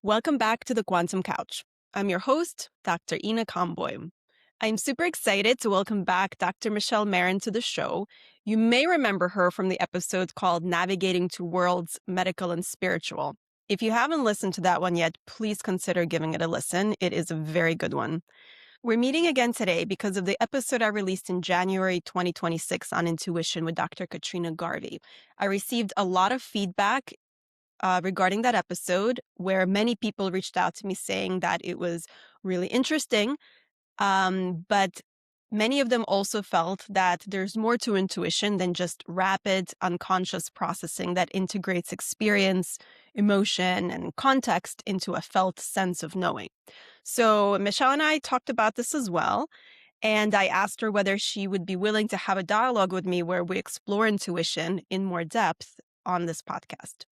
Welcome back to the Quantum Couch. I'm your host, Dr. Ina Conboy. I'm super excited to welcome back Dr. Michelle Marin to the show. You may remember her from the episode called Navigating Two Worlds, Medical and Spiritual. If you haven't listened to that one yet, please consider giving it a listen. It is a very good one. We're meeting again today because of the episode I released in January 2026 on intuition with Dr. Katrina Garvey. I received a lot of feedback regarding that episode, where many people reached out to me saying that it was really interesting. But many of them also felt that there's more to intuition than just rapid, unconscious processing that integrates experience, emotion, and context into a felt sense of knowing. So Michelle and I talked about this as well. And I asked her whether she would be willing to have a dialogue with me where we explore intuition in more depth on this podcast.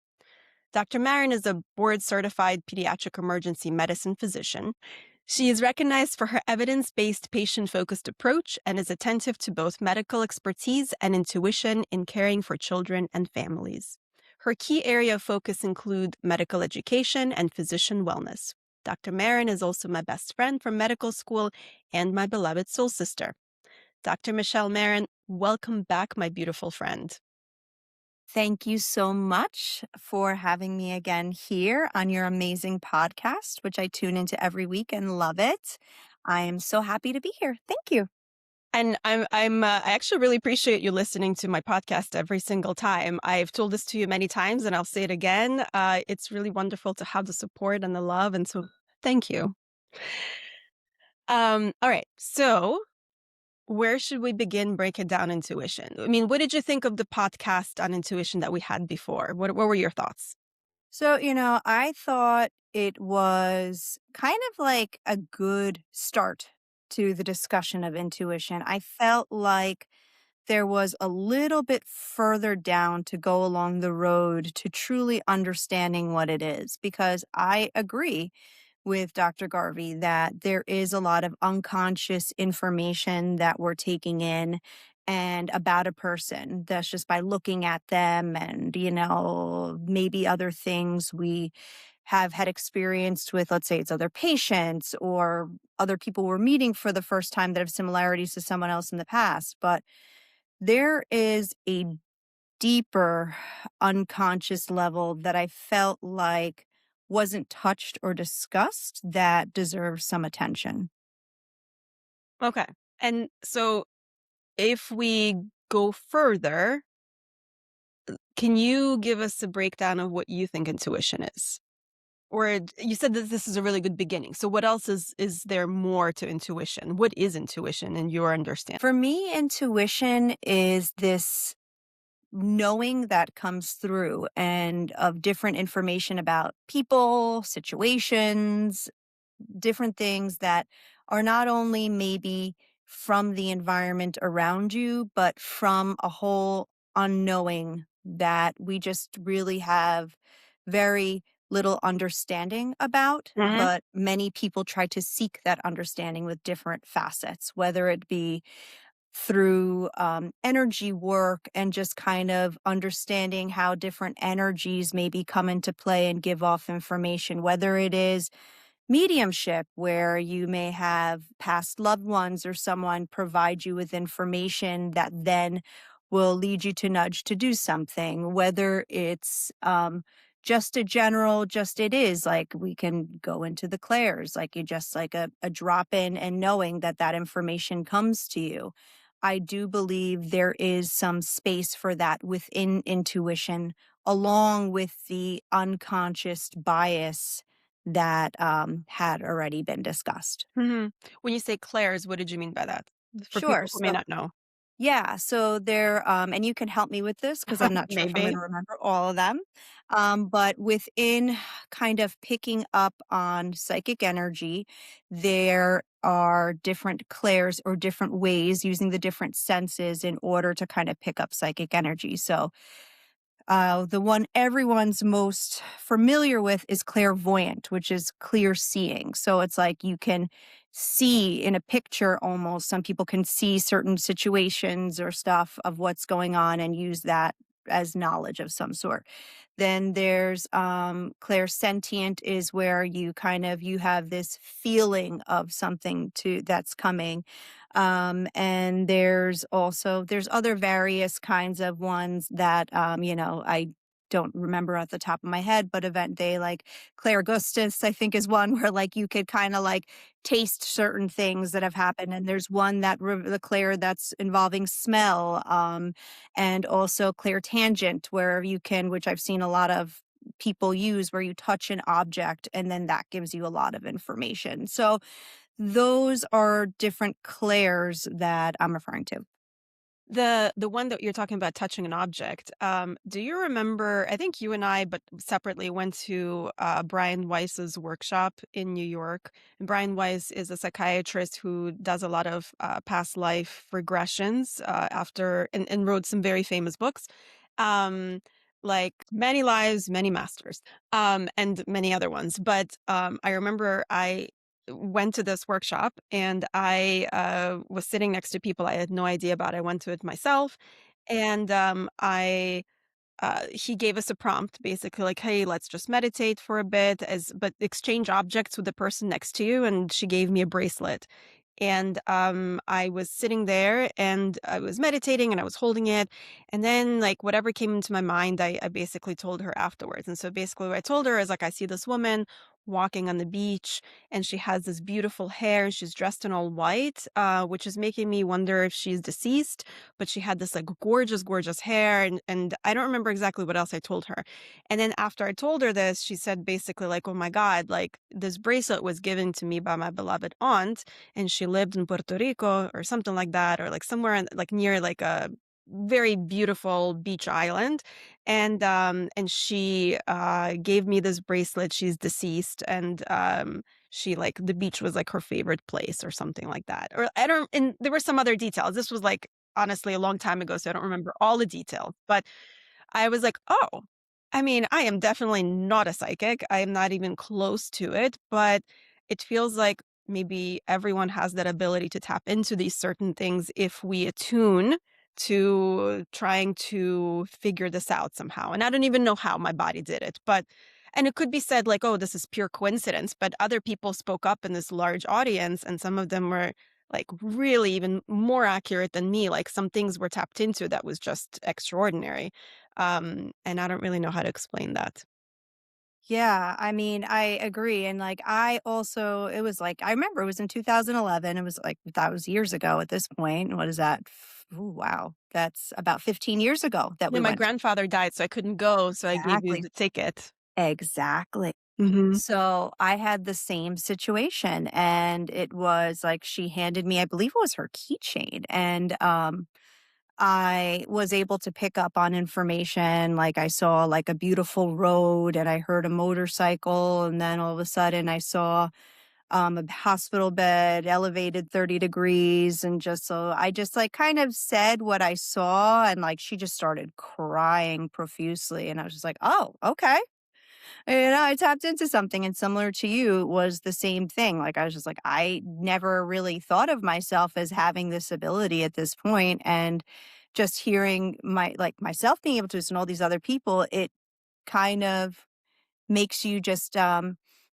Dr. Marin is a board-certified pediatric emergency medicine physician. She is recognized for her evidence-based, patient-focused approach and is attentive to both medical expertise and intuition in caring for children and families. Her key area of focus include medical education and physician wellness. Dr. Marin is also my best friend from medical school and my beloved soul sister. Dr. Michelle Marin, welcome back, my beautiful friend. Thank you so much for having me again here on your amazing podcast, which I tune into every week and love it. I am so happy to be here. Thank you. And I actually really appreciate you listening to my podcast every single time. I've told this to you many times, and I'll say it again. It's really wonderful to have the support and the love, and so thank you. All right, so where should we begin breaking down intuition? I mean, what did you think of the podcast on intuition that we had before? What were your thoughts? So, I thought it was kind of like a good start to the discussion of intuition. I felt like there was a little bit further down to go along the road to truly understanding what it is, because I agree with Dr. Garvey that there is a lot of unconscious information that we're taking in and about a person that's just by looking at them and, maybe other things we have had experienced with, let's say it's other patients or other people we're meeting for the first time that have similarities to someone else in the past. But there is a deeper unconscious level that I felt like wasn't touched or discussed that deserves some attention. Okay. And so if we go further, can you give us a breakdown of what you think intuition is? Or you said that this is a really good beginning. So what else is there more to intuition? What is intuition in your understanding? For me, intuition is this knowing that comes through and of different information about people, situations, different things that are not only maybe from the environment around you, but from a whole unknowing that we just really have very little understanding about. Hmm. But many people try to seek that understanding with different facets, whether it be through energy work and just kind of understanding how different energies maybe come into play and give off information, whether it is mediumship, where you may have past loved ones or someone provide you with information that then will lead you to nudge to do something, whether it's just a general, just it is like we can go into the clairs, like you just like a drop in and knowing that that information comes to you. I do believe there is some space for that within intuition, along with the unconscious bias that had already been discussed. Hmm. When you say clairs, what did you mean by that? For Sure. people who may So, not know. yeah. So there, and you can help me with this because I'm not sure if I'm going Maybe. to remember all of them. But within kind of picking up on psychic energy, there are different clairs or different ways using the different senses in order to kind of pick up psychic energy. So the one everyone's most familiar with is clairvoyant, which is clear seeing. So it's like you can see in a picture almost. Some people can see certain situations or stuff of what's going on and use that as knowledge of some sort. Then there's clairsentient is where you kind of you have this feeling of something to that's coming. And there's other various kinds of ones that I don't remember at the top of my head, but event they like Claire Gustus, I think, is one where like you could kind of like taste certain things that have happened. And there's one that the Claire that's involving smell, and also Claire Tangent, where you can, which I've seen a lot of people use, where you touch an object and then that gives you a lot of information. So those are different Claires that I'm referring to. The one that you're talking about touching an object, do you remember I think you and I, but separately, went to, Brian Weiss's workshop in New York. And Brian Weiss is a psychiatrist who does a lot of, past life regressions, after and wrote some very famous books, um, like Many Lives, Many Masters, and many other ones. But, I remember I went to this workshop and I was sitting next to people I had no idea about. I went to it myself, and I he gave us a prompt, basically like, "Hey, let's just meditate for a bit, as but exchange objects with the person next to you." And she gave me a bracelet, and I was sitting there and I was meditating and I was holding it, and then like whatever came into my mind, I basically told her afterwards. And so basically, what I told her is like, I see this woman walking on the beach, and she has this beautiful hair, and she's dressed in all white, which is making me wonder if she's deceased. But she had this like gorgeous, gorgeous hair, and I don't remember exactly what else I told her. And then after I told her this, she said basically like, "Oh my God, like this bracelet was given to me by my beloved aunt, and she lived in Puerto Rico or something like that, or like somewhere in, like near like a very beautiful beach island, and she gave me this bracelet. She's deceased, and she like the beach was like her favorite place or something like that." Or I don't, and there were some other details. This was like honestly a long time ago, so I don't remember all the details, but I was like, "Oh, I mean, I am definitely not a psychic. I am not even close to it, but it feels like maybe everyone has that ability to tap into these certain things if we attune to trying to figure this out somehow." And I don't even know how my body did it, but and it could be said like, "Oh, this is pure coincidence," but other people spoke up in this large audience, and some of them were like really even more accurate than me. Like some things were tapped into that was just extraordinary. And I don't really know how to explain that. Yeah, I mean, I agree. And like, I also, it was like, I remember it was in 2011. It was like, that was years ago at this point. What is that? Ooh, wow. That's about 15 years ago that Yeah, we my went. grandfather died, so I couldn't go, so I gave you Exactly. the ticket. Exactly. Mhm. So I had the same situation. And it was like, she handed me, I believe it was her keychain. And, I was able to pick up on information, like, I saw, like, a beautiful road, and I heard a motorcycle, and then all of a sudden, I saw, a hospital bed elevated 30 degrees, and just so I just, like, kind of said what I saw, and, like, she just started crying profusely, and I was just like, "Oh, okay." I tapped into something, and similar to you, it was the same thing. Like, I was just like, I never really thought of myself as having this ability at this point, and just hearing myself being able to and all these other people, it kind of makes you just,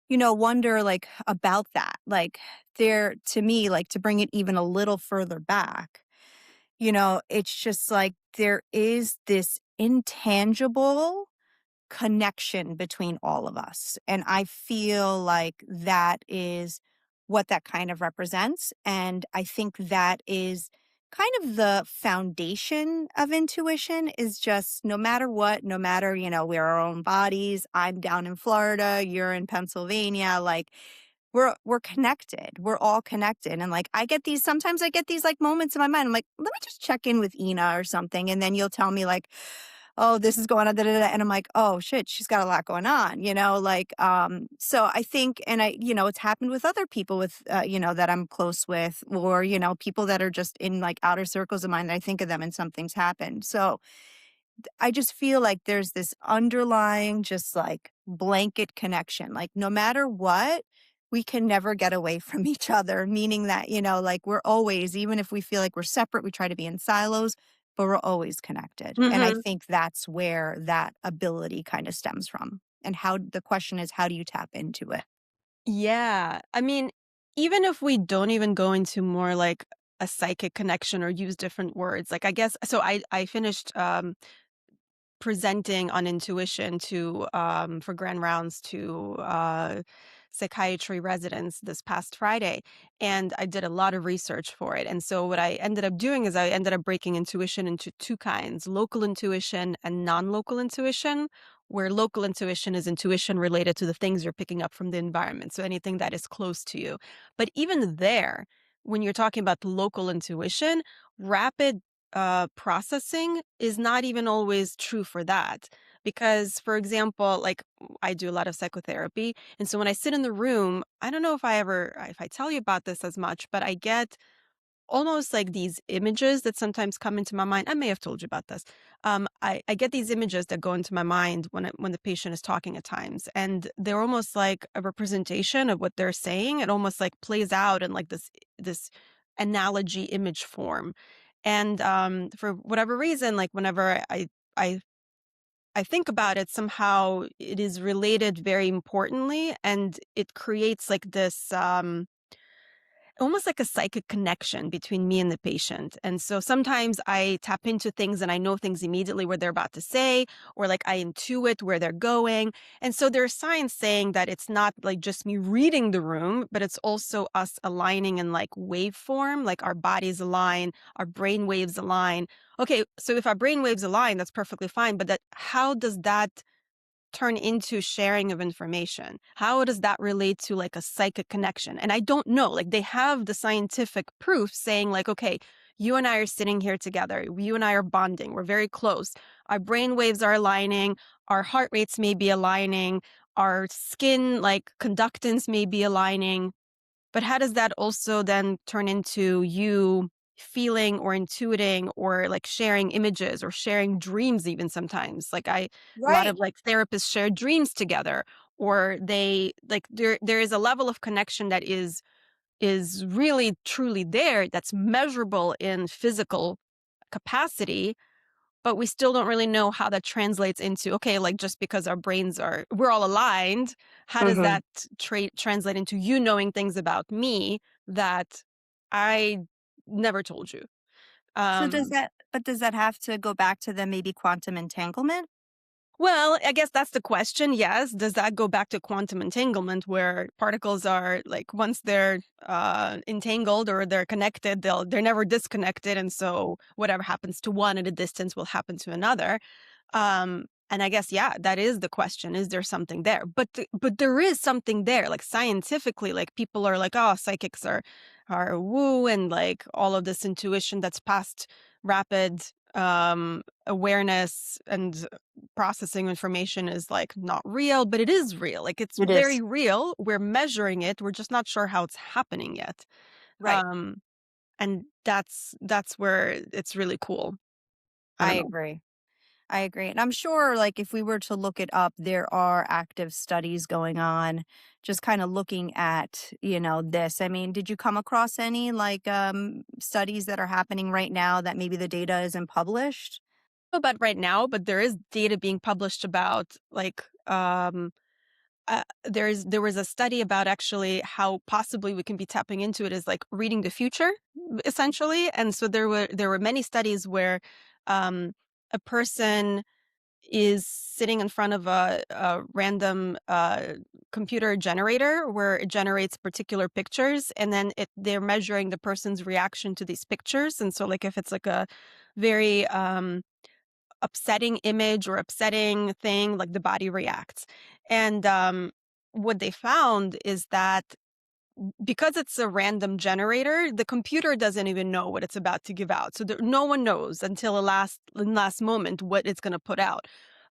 wonder, like, about that. Like, there to me, like, to bring it even a little further back, it's just like there is this intangible connection between all of us. And I feel like that is what that kind of represents. And I think that is kind of the foundation of intuition is just no matter what, no matter, we're our own bodies. I'm down in Florida, you're in Pennsylvania, like we're connected. We're all connected. And like sometimes I get these like moments in my mind. I'm like, let me just check in with Ina or something. And then you'll tell me like, oh, this is going on, da, da, da. And I'm like, oh shit, she's got a lot going on, like, so I think, and it's happened with other people with, that I'm close with, or, people that are just in like outer circles of mine that I think of them and something's happened. So I just feel like there's this underlying, just like blanket connection. Like no matter what, we can never get away from each other, meaning that, like we're always, even if we feel like we're separate, we try to be in silos. but we're always connected. And I Mhm. think that's where that ability kind of stems from. And how the question is, how do you tap into it? Yeah. I mean, even if we don't even go into more like a psychic connection or use different words, like I guess so I finished presenting on intuition to for grand rounds to psychiatry residents this past Friday, and I did a lot of research for it. And so what I ended up doing is I ended up breaking intuition into two kinds: local intuition and non-local intuition, where local intuition is intuition related to the things you're picking up from the environment, so anything that is close to you. But even there, when you're talking about local intuition, rapid processing is not even always true for that. Because, for example, like I do a lot of psychotherapy. And so when I sit in the room, I don't know if I tell you about this as much, but I get almost like these images that sometimes come into my mind. I may have told you about this. I get these images that go into my mind when the patient is talking at times, and they're almost like a representation of what they're saying. It almost like plays out in like this analogy image form. And for whatever reason, like whenever I I think about it, somehow it is related very importantly, and it creates like this. Almost like a psychic connection between me and the patient. And so sometimes I tap into things and I know things immediately what they're about to say, or like I intuit where they're going. And so there's science saying that it's not like just me reading the room, but it's also us aligning in like waveform, like our bodies align, our brain waves align. Okay, so if our brain waves align, that's perfectly fine. But that how does that turn into sharing of information? How does that relate to like a psychic connection? And I don't know. Like they have the scientific proof saying like, okay, you and I are sitting here together. You and I are bonding. We're very close. Our brain waves are aligning. Our heart rates may be aligning. Our skin like conductance may be aligning. But how does that also then turn into you feeling or intuiting or like sharing images or sharing dreams even sometimes? Like a lot Right. of like therapists share dreams together, or they like there is a level of connection that is really truly there, that's measurable in physical capacity, but we still don't really know how that translates into, okay, like just because our brains are, we're all aligned, how does Hmm. that translate into you knowing things about me that I never told you? So Um, does that have to go back to the maybe quantum entanglement? Well, I guess that's the question. Yes. Does that go back to quantum entanglement where particles are like once they're entangled or they're connected, they're never disconnected. And so whatever happens to one at a distance will happen to another. And I guess, yeah, that is the question. Is there something there? But there is something there. Like scientifically, like people are like, oh, psychics are woo, and like all of this intuition that's past rapid awareness and processing information is like not real, but it is real. Like it's It very is. real. We're measuring it. We're just not sure how it's happening yet. Right. Um, and that's where it's really cool. I I don't know. agree. I agree. And I'm sure, like, if we were to look it up, there are active studies going on, just kind of looking at, this. I mean, did you come across any like studies that are happening right now that maybe the data isn't published? About right now, but there is data being published about like there was a study about actually how possibly we can be tapping into it as like reading the future, essentially. And so there were many studies where um a person is sitting in front of a random computer generator where it generates particular pictures, and then they're measuring the person's reaction to these pictures. And so like if it's like a very upsetting image or upsetting thing, like the body reacts. And what they found is that because it's a random generator, the computer doesn't even know what it's about to give out. So no one knows until the last moment what it's going to put out.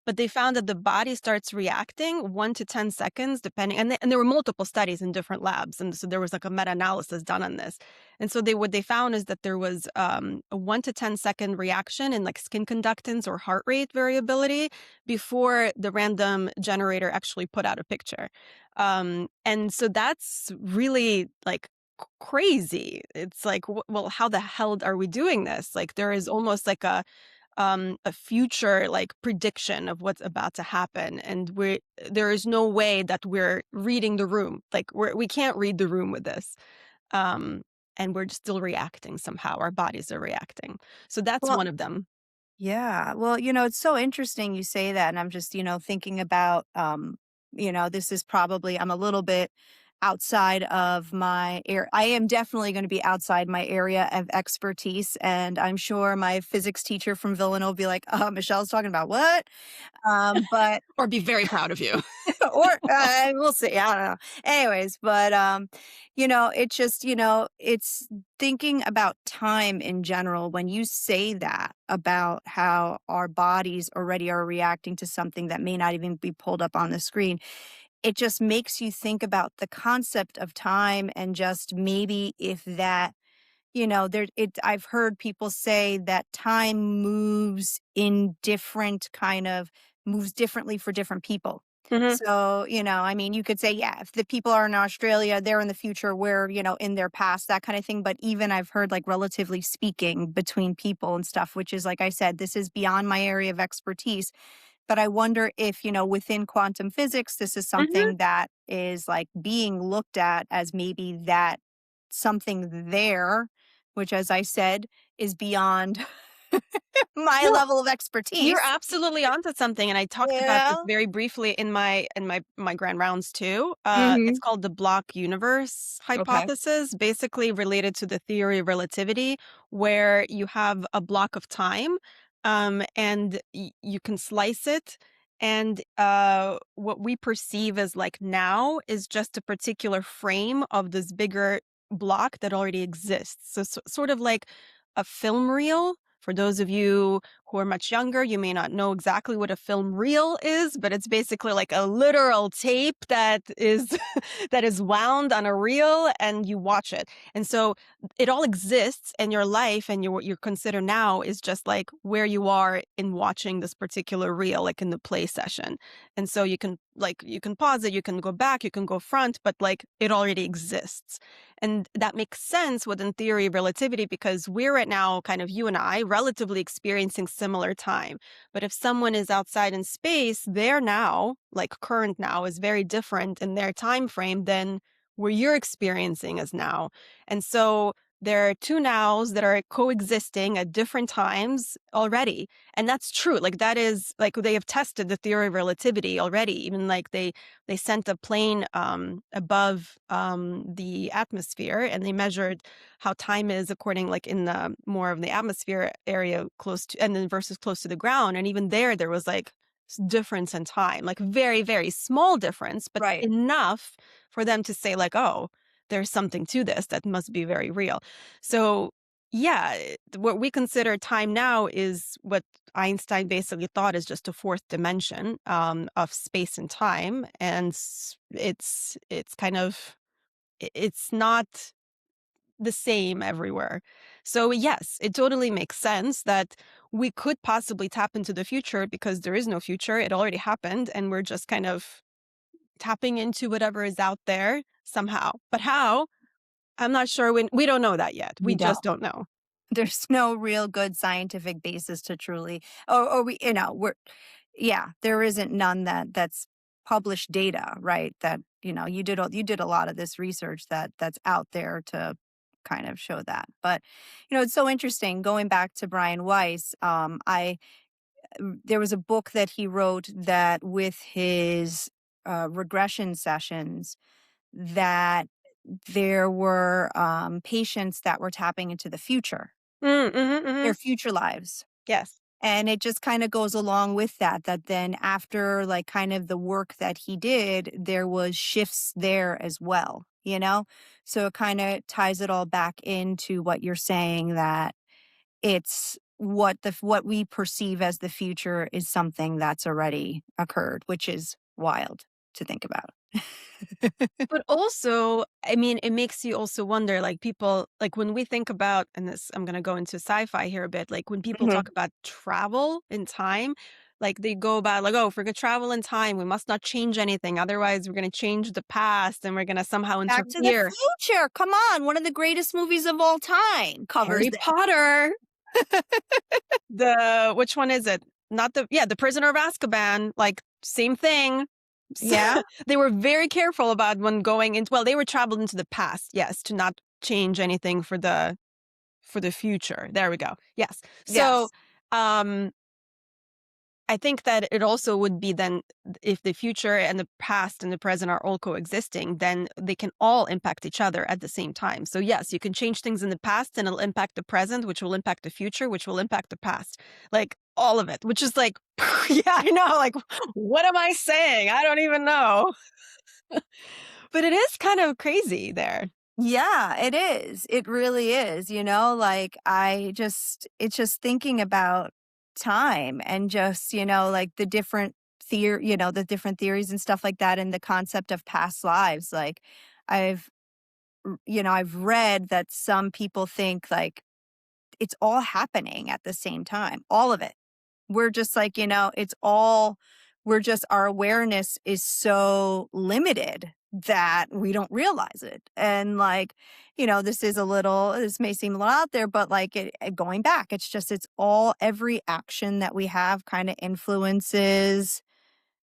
But they found that the body starts reacting 1 to 10 seconds, depending. And there were multiple studies in different labs, and so there was like a meta-analysis done on this. And so what they found is that there was a 1 to 10 second reaction in like skin conductance or heart rate variability before the random generator actually put out a picture. And so that's really like crazy. It's like, well, how the hell are we doing this? Like, there is almost like a future like prediction of what's about to happen, and there is no way that we're reading the room. Like, we can't read the room with this. Um, and we're still reacting somehow. Our bodies are reacting. So that's Well, one of them. yeah. Well, it's so interesting you say that. And I'm just, thinking about, this is probably, I'm a little bit outside of my area. I am definitely going to be outside my area of expertise. And I'm sure my physics teacher from Villanova will be like, Michelle's talking about what? But Or be very proud of you. or we'll see. I don't know. Anyways, but it's just it's thinking about time in general. When you say that about how our bodies already are reacting to something that may not even be pulled up on the screen, it just makes you think about the concept of time and just maybe if that there it I've heard people say that time moves in different kind of moves differently for different people. Hmm. So, I mean, you could say, yeah, if the people are in Australia, they're in the future, we're, in their past, that kind of thing. But even I've heard like relatively speaking between people and stuff, which is like I said, this is beyond my area of expertise. But I wonder if, within quantum physics, this is Hmm. something that is like being looked at as maybe that something there, which, as I said, is beyond my No, level of you're expertise. absolutely onto something, and I talked about this Yeah. very briefly in my grand rounds too. It's Hmm. called the block universe Okay. hypothesis, basically related to the theory of relativity, where you have a block of time, and you can slice it, and what we perceive as like now is just a particular frame of this bigger block that already exists. So, sort of like a film reel. For those of you who are much younger, you may not know exactly what a film reel is, but it's basically like a literal tape that is that is wound on a reel and you watch it. And so it all exists in your life, and what you consider now is just like where you are in watching this particular reel, like in the play session. And so you can pause it, you can go back, you can go front, but like it already exists. And that makes sense within theory of relativity because we're right now, kind of you and I, relatively experiencing similar time. But if someone is outside in space, their now, like current now, is very different in their time frame than where you're experiencing as now. And so there are two nows that are coexisting at different times already. And that's true. Like that is like they have tested the theory of relativity already. Even like they sent a plane above the atmosphere, and they measured how time is according like in the more of the atmosphere area close to and then versus close to the ground. And even there was like difference in time, like very, very small difference, but Right. enough for them to say like, oh, there's something to this that must be very real. So yeah, what we consider time now is what Einstein basically thought is just a fourth dimension of space and time, and it's kind of it's not the same everywhere. So yes, it totally makes sense that we could possibly tap into the future because there is no future; it already happened, and we're just kind of tapping into whatever is out there somehow. But how? I'm not sure. We don't know that yet. We We don't. just don't know. There's no real good scientific basis to truly, or we, we're, yeah, there isn't none that's published data, right? That, you did a lot of this research that's out there to kind of show that. But, it's so interesting going back to Brian Weiss. There was a book that he wrote that with his regression sessions that there were patients that were tapping into the future, Mhm, their mhm. future lives. Yes. And it just kind of goes along with that then after like kind of the work that he did, there was shifts there as well, you know? So it kind of ties it all back into what you're saying that it's what we perceive as the future is something that's already occurred, which is wild to think about. But also, I mean, it makes you also wonder, like people, like when we think about, and this, I'm going to go into sci-fi here a bit, like when people Mhm. talk about travel in time, like they go about like, oh, if we're going to travel in time, we must not change anything. Otherwise, we're going to change the past and we're going to somehow Back to the interfere. Future, come on, one of the greatest movies of all time covers Harry this. Potter, which one is it? Not the, yeah, the Prisoner of Azkaban, like same thing. Yeah? They were very careful about when going into, well, they were traveled into the past, yes, to not change anything for the future. There we go. Yes. So, Yes. um, I think that it also would be then if the future and the past and the present are all coexisting, then they can all impact each other at the same time. So yes, you can change things in the past and it'll impact the present, which will impact the future, which will impact the past. Like all of it, which is like, yeah, I know. Like, what am I saying? I don't even know. But it is kind of crazy there. Yeah, it is. It really is, like, it's just thinking about time and just, like, the different theories and stuff like that, and the concept of past lives, like, I've I've read that some people think, like, it's all happening at the same time, all of it. We're just like, it's all we're just our awareness is so limited that we don't realize it. And like, this may seem a little out there, but like going back, it's all every action that we have kind of influences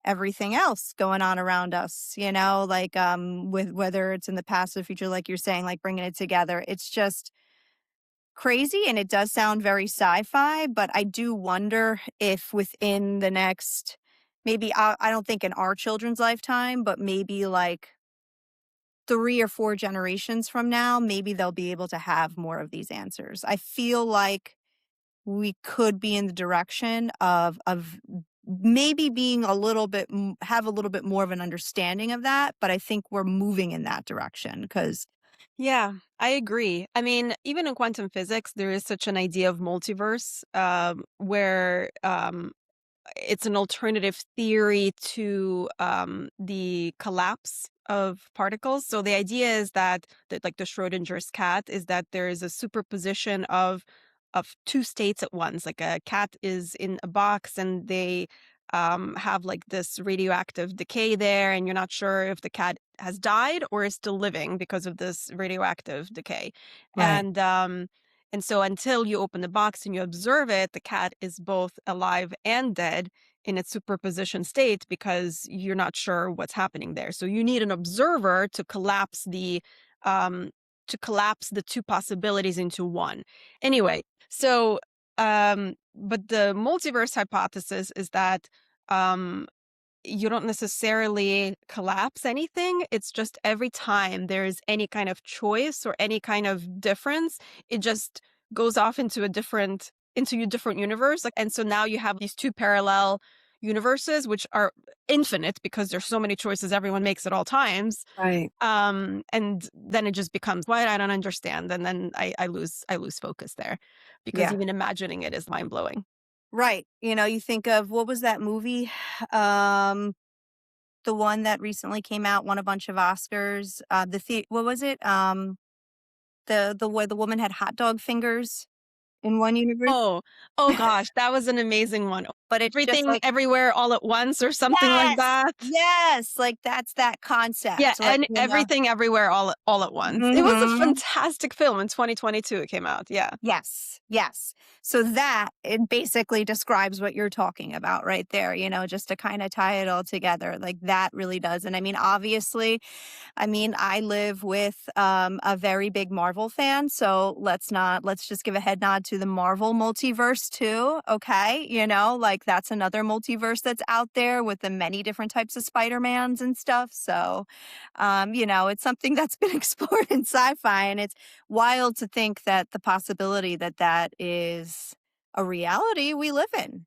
everything else going on around us, like with whether it's in the past or future, like you're saying, like bringing it together. It's just crazy, and it does sound very sci-fi, but I do wonder if within the next maybe I don't think in our children's lifetime, but maybe like 3 or 4 generations from now, maybe they'll be able to have more of these answers. I feel like we could be in the direction of maybe being a little bit have a little bit more of an understanding of that, but I think we're moving in that direction because Yeah, I agree. I mean, even in quantum physics, there is such an idea of multiverse where it's an alternative theory to the collapse of particles. So the idea is that like the Schrodinger's cat is that there is a superposition of two states at once. Like a cat is in a box and they have like this radioactive decay there, and you're not sure if the cat has died or is still living because of this radioactive decay. right. And and so until you open the box and you observe it, the cat is both alive and dead in its superposition state because you're not sure what's happening there. So you need an observer um to collapse the two possibilities into one. Anyway, so but the multiverse hypothesis is that um you don't necessarily collapse anything. It's just every time there's any kind of choice or any kind of difference, it just goes off into a different universe. Like, and so now you have these two parallel universes, which are infinite because there's so many choices everyone makes at all times. Right. And then it just becomes what I don't understand. And then I lose focus there because Yeah. even imagining it is mind blowing. Right. You think of what was that movie? Um, the one that recently came out, won a bunch of Oscars. What was it? The where the woman had hot dog fingers in one universe, Oh, oh gosh, that was an amazing one. but it's just Everything like Everywhere All at Once or something like yes, that. yes, like that's that Yeah, concept. Like and Everything Everywhere All at Once. It was a hmm fantastic film in 2022 it came out, yeah. yes, yes. So that it basically describes what you're talking about right there. Just to kind of tie it all together, like that really does. And I mean, obviously, I live with a very big Marvel fan, so let's just give a head nod to the Marvel multiverse too. Okay. Like that's another multiverse that's out there with the many different types of Spider-Mans and stuff. So, it's something that's been explored in sci-fi, and it's wild to think that the possibility that that is a reality we live in.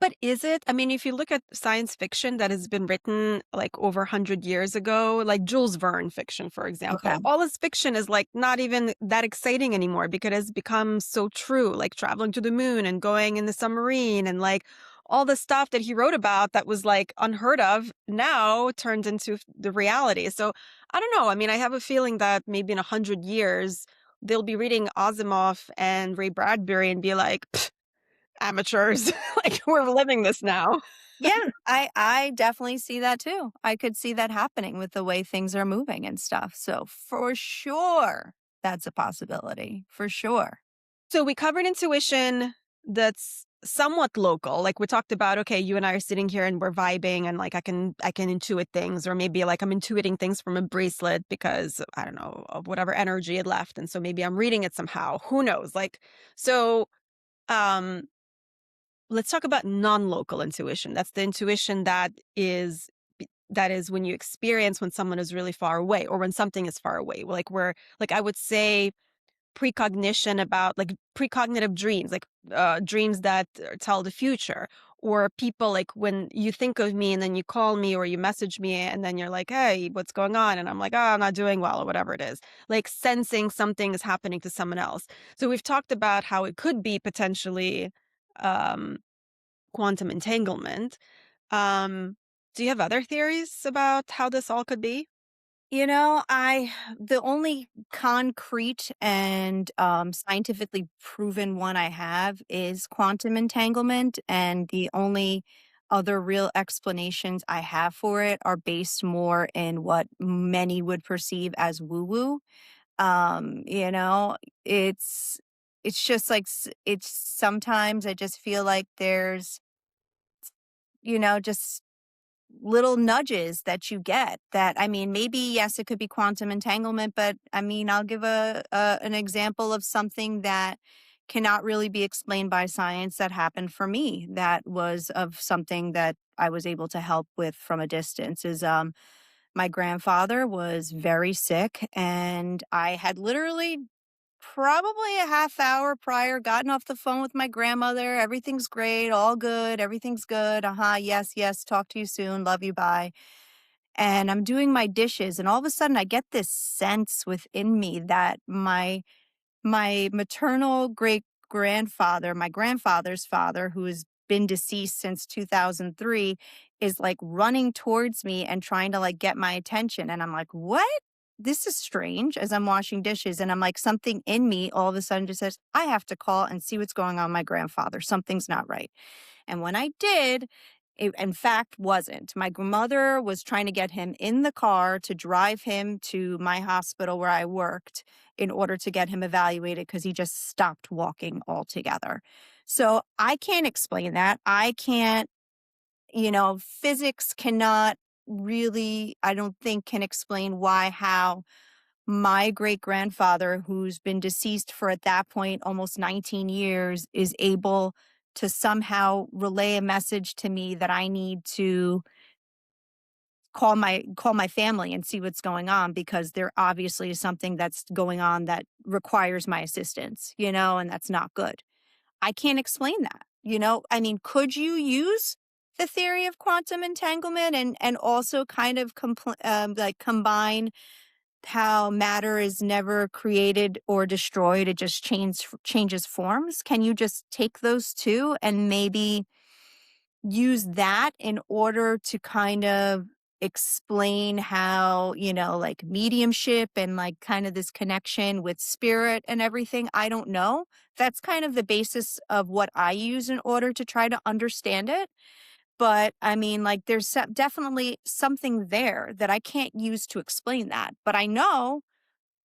But is it? I mean, if you look at science fiction that has been written like over 100 years ago, like Jules Verne fiction, for Okay. example, all this fiction is like not even that exciting anymore because it's become so true, like traveling to the moon and going in the submarine and like all the stuff that he wrote about that was like unheard of now turned into the reality. So I don't know. I mean, I have a feeling that maybe in 100 years, they'll be reading Asimov and Ray Bradbury and be like, "Pfft, amateurs, like we're living this now." Yeah, I definitely see that too. I could see that happening with the way things are moving and stuff. So for sure, that's a possibility. For sure. So we covered intuition that's somewhat local. Like we talked about, okay, you and I are sitting here and we're vibing and like I can intuit things, or maybe like I'm intuiting things from a bracelet because I don't know, of whatever energy it left. And so maybe I'm reading it somehow. Who knows? Like so um let's talk about non-local intuition. That's the intuition that is when you experience when someone is really far away or when something is far away. Like where like I would say precognition about like precognitive dreams, like dreams that tell the future, or people like when you think of me and then you call me or you message me and then you're like, hey, what's going on? And I'm like, oh, I'm not doing well, or whatever it is, like sensing something is happening to someone else. So we've talked about how it could be potentially um, quantum entanglement. Um, do you have other theories about how this all could be? I the only concrete and scientifically proven one I have is quantum entanglement, and the only other real explanations I have for it are based more in what many would perceive as woo woo. Um, you know, it's it's just like it's sometimes I just feel like there's just little nudges that you get that I mean, maybe yes, it could be quantum entanglement, but I mean, I'll give a an example of something that cannot really be explained by science that happened for me. That was of something that I was able to help with from a distance. Is My grandfather was very sick, and I had literally probably a half hour prior, gotten off the phone with my grandmother. Everything's great, all good, everything's good. Uh-huh, yes, yes, talk to you soon, love you, bye. And I'm doing my dishes, and all of a sudden I get this sense within me that my maternal great grandfather, my grandfather's father, who has been deceased since 2003, is like running towards me and trying to like get my attention. And I'm like, what? This is strange as I'm washing dishes. And I'm like, something in me all of a sudden just says, I have to call and see what's going on with my grandfather. Something's not right. And when I did, it in fact wasn't. My mother was trying to get him in the car to drive him to my hospital where I worked in order to get him evaluated because he just stopped walking altogether. So I can't explain that. I can't, physics cannot really, I don't think, can explain why, how my great grandfather, who's been deceased for at that point almost 19 years, is able to somehow relay a message to me that I need to call my family and see what's going on because there obviously is something that's going on that requires my assistance, and that's not good. I can't explain that. I mean, could you use the theory of quantum entanglement and also kind of like combine how matter is never created or destroyed, it just changes forms? Can you just take those two and maybe use that in order to kind of explain how, like mediumship and like kind of this connection with spirit and everything? I don't know. That's kind of the basis of what I use in order to try to understand it. But I mean, like, there's definitely something there that I can't use to explain that. But I know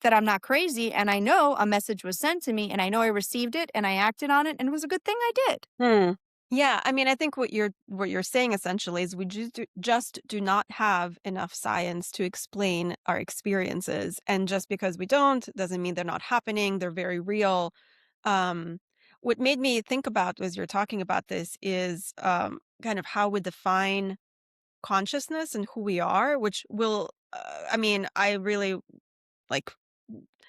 that I'm not crazy, and I know a message was sent to me, and I know I received it, and I acted on it, and it was a good thing I did. Hmm. Yeah, I mean, I think what you're saying essentially is we just do not have enough science to explain our experiences, and just because we don't doesn't mean they're not happening. They're very real. Um, what made me think about as you're talking about this is kind of how we define consciousness and who we are, which will. I mean, I really like.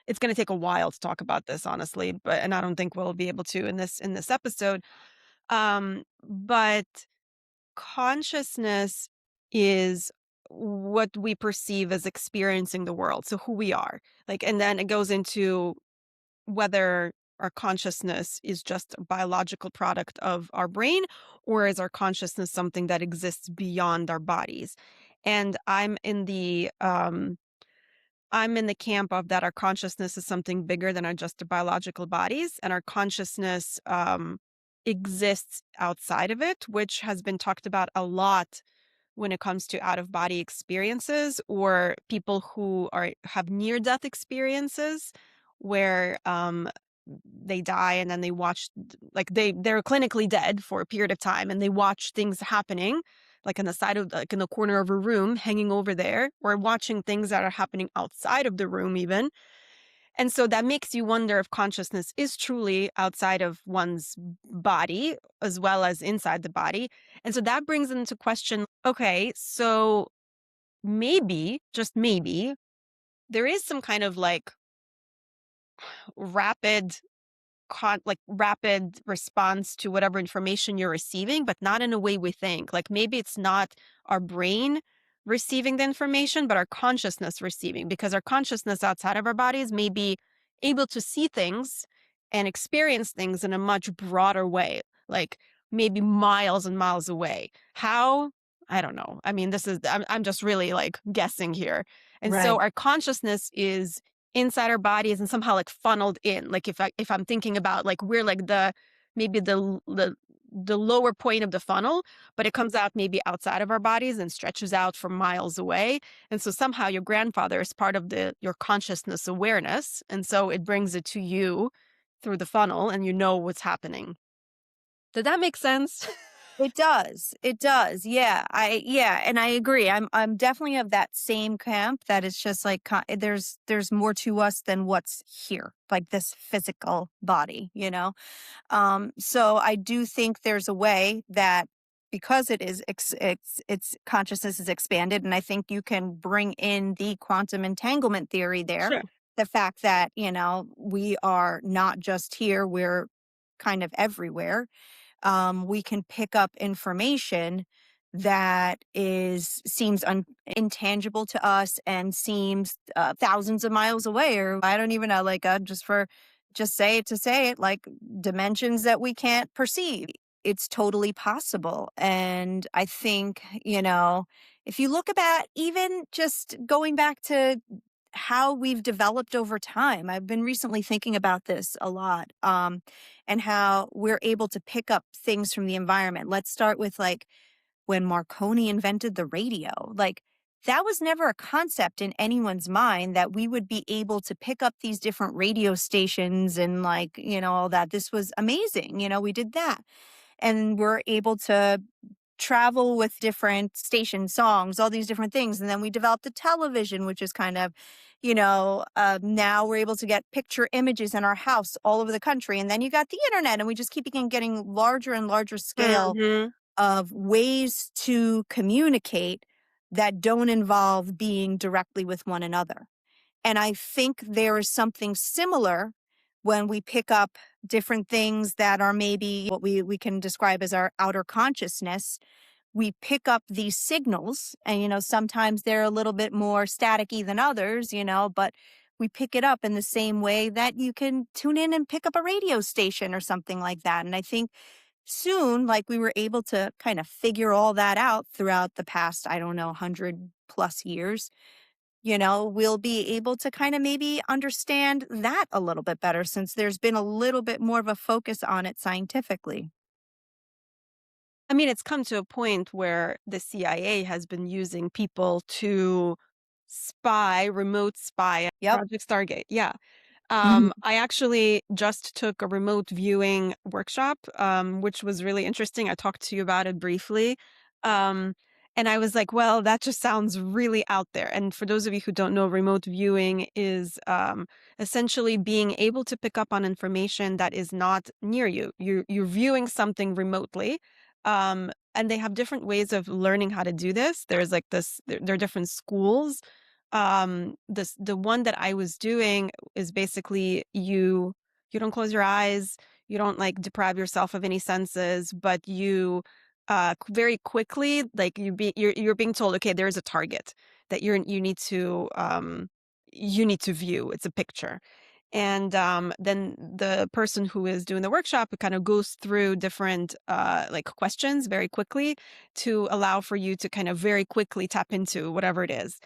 It's going to take a while to talk about this, honestly, but and I don't think we'll be able to in this episode. But consciousness is what we perceive as experiencing the world. So who we are. Like, and then it goes into whether our consciousness is just a biological product of our brain, or is our consciousness something that exists beyond our bodies? And I'm in the camp of that our consciousness is something bigger than our just our biological bodies, and our consciousness exists outside of it, which has been talked about a lot when it comes to out of body experiences or people who are have near death experiences where they die and then they watch like they're clinically dead for a period of time and they watch things happening like in the side of like in the corner of a room hanging over there or watching things that are happening outside of the room even. And so that makes you wonder if consciousness is truly outside of one's body as well as inside the body. And so that brings into question, okay, so maybe, just maybe, there is some kind of like rapid like rapid response to whatever information you're receiving, but not in a way we think. Like maybe it's not our brain receiving the information, but our consciousness receiving, because our consciousness outside of our bodies may be able to see things and experience things in a much broader way, like maybe miles and miles away. How? I don't know. I mean, I'm just really like guessing here. And so Right. our consciousness is inside our bodies and somehow like funneled in. Like if I'm thinking about like we're like the maybe the lower point of the funnel, but it comes out maybe outside of our bodies and stretches out for miles away. And so somehow your grandfather is part of the your consciousness awareness. And so it brings it to you through the funnel and you know what's happening. Did that make sense? It does. It does. Yeah, and I agree. I'm definitely of that same camp that it's just like there's more to us than what's here, like this physical body, you know? So I do think there's a way that because it is its consciousness is expanded, and I think you can bring in the quantum entanglement theory there. Sure. The fact that, we are not just here, we're kind of everywhere. We can pick up information that is seems intangible to us and seems thousands of miles away, or I don't even know, like just say it to say it, like dimensions that we can't perceive. It's totally possible, and I think if you look at even just going back to how we've developed over time. I've been recently thinking about this a lot, and how we're able to pick up things from the environment. Let's start with like when Marconi invented the radio. Like that was never a concept in anyone's mind that we would be able to pick up these different radio stations and like, all that. This was amazing. We did that. And we're able to travel with different station songs, all these different things. And then we developed the television, which is kind of, now we're able to get picture images in our house all over the country. And then you got the internet, and we just keep getting larger and larger scale Hmm. of ways to communicate that don't involve being directly with one another. And I think there is something similar when we pick up different things that are maybe what we can describe as our outer consciousness. We pick up these signals, and sometimes they're a little bit more staticky than others, but we pick it up in the same way that you can tune in and pick up a radio station or something like that. And I think soon, like we were able to kind of figure all that out throughout the past, I don't know, 100 plus years. We'll be able to kind of maybe understand that a little bit better since there's been a little bit more of a focus on it scientifically. I mean, it's come to a point where the CIA has been using people to remote spy Yep. Project Stargate. Yeah. Mhm. I actually just took a remote viewing workshop, which was really interesting. I talked to you about it briefly. Um, and I was like, well, that just sounds really out there. And for those of you who don't know, remote viewing is essentially being able to pick up on information that is not near you. You're viewing something remotely. And they have different ways of learning how to do this. There's like there are different schools. The one that I was doing is basically you don't close your eyes, you don't like deprive yourself of any senses, but you very quickly like you're being told, okay, there's a target that you need to view. It's a picture. And then the person who is doing the workshop kind of goes through different like questions very quickly to allow for you to kind of very quickly tap into whatever it is.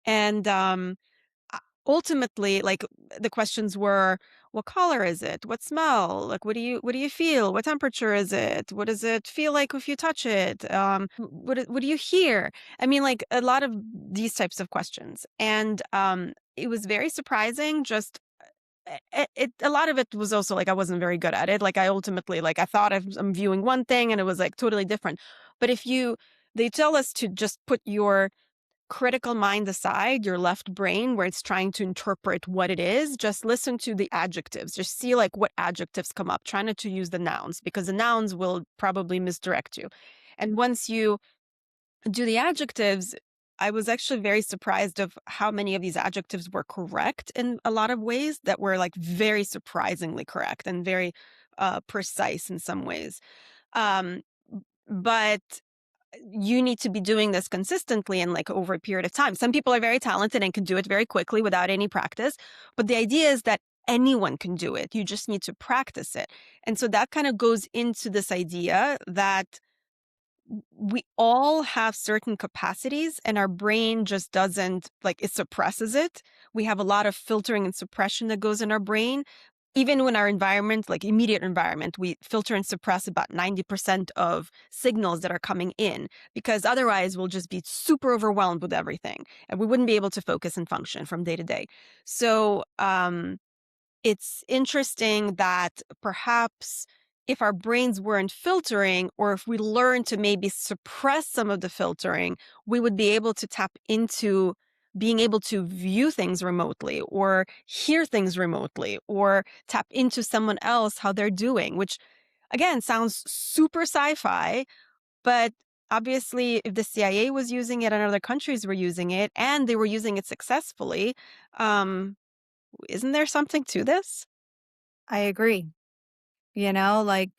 And ultimately, like the questions were, what color is it? What smell? Like, what do you feel? What temperature is it? What does it feel like if you touch it? What do you hear? I mean, like a lot of these types of questions. And it was very surprising. Just a lot of it was also like I wasn't very good at it. Like I ultimately like I thought I'm viewing one thing and it was like totally different. But if you they tell us to just put your critical mind aside, your left brain, where it's trying to interpret what it is, just listen to the adjectives. Just see like what adjectives come up. Try not to use the nouns because the nouns will probably misdirect you. And once you do the adjectives, I was actually very surprised of how many of these adjectives were correct in a lot of ways that were like very surprisingly correct and very precise in some ways. Um, but you need to be doing this consistently and like over a period of time. Some people are very talented and can do it very quickly without any practice. But the idea is that anyone can do it. You just need to practice it. And so that kind of goes into this idea that we all have certain capacities and our brain just doesn't like it suppresses it. We have a lot of filtering and suppression that goes in our brain. Even when our environment, like immediate environment, we filter and suppress about 90% of signals that are coming in because otherwise we'll just be super overwhelmed with everything and we wouldn't be able to focus and function from day to day. So, it's interesting that perhaps if our brains weren't filtering, or if we learned to maybe suppress some of the filtering, we would be able to tap into being able to view things remotely or hear things remotely or tap into someone else, how they're doing, which again sounds super sci fi. But obviously, if the CIA was using it and other countries were using it and they were using it successfully, um, isn't there something to this? I agree. Like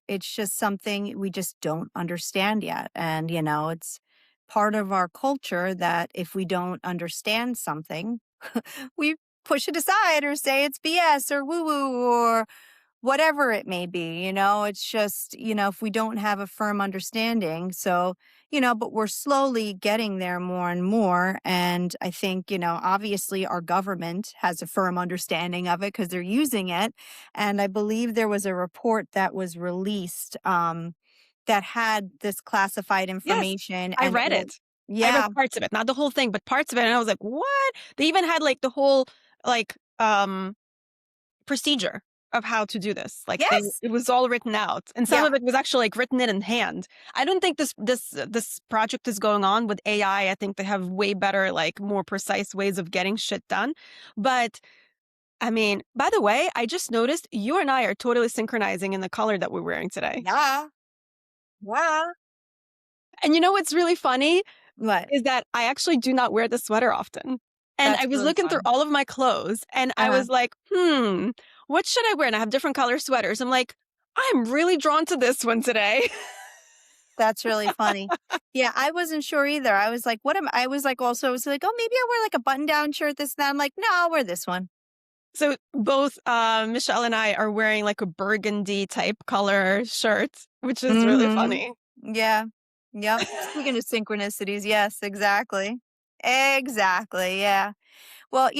it's just something we just don't understand yet. And, it's part of our culture that if we don't understand something, we push it aside or say it's BS or woo woo or whatever it may be, it's just, if we don't have a firm understanding. So, but we're slowly getting there more and more. And I think, obviously our government has a firm understanding of it because they're using it. And I believe there was a report that was released that had this classified Yes, information I and read it. I read yeah, parts of it, not the whole thing, but parts of it, and I was like, "What?" They even had, like, the whole, like, procedure of how to do this. Like, yes, it was all written out, and some yeah, of it was actually, like, written in hand. I don't think this project is going on with AI. I think they have way better, like, more precise ways of getting shit done, but, I mean, by the way, I just noticed you and I are totally synchronizing in the color that we're wearing today. yeah, yeah. And you know what's really funny? What? Is that I actually do not wear the sweater often. And That's I was really looking through fun. all of my clothes and I Uh-huh. was like, what should I wear? And I have different color sweaters. I'm like, I'm really drawn to this one today. That's really funny. Yeah, I wasn't sure either. I was like, what am I was like also I was like, oh, maybe I'll wear like a button-down shirt, this and that. I'm like, no, I'll wear this one. So both Michelle and I are wearing like a burgundy type color shirt, which is really Mhm. funny. Yeah. Yep. Speaking of synchronicities, yes, exactly. Exactly. Yeah. Well,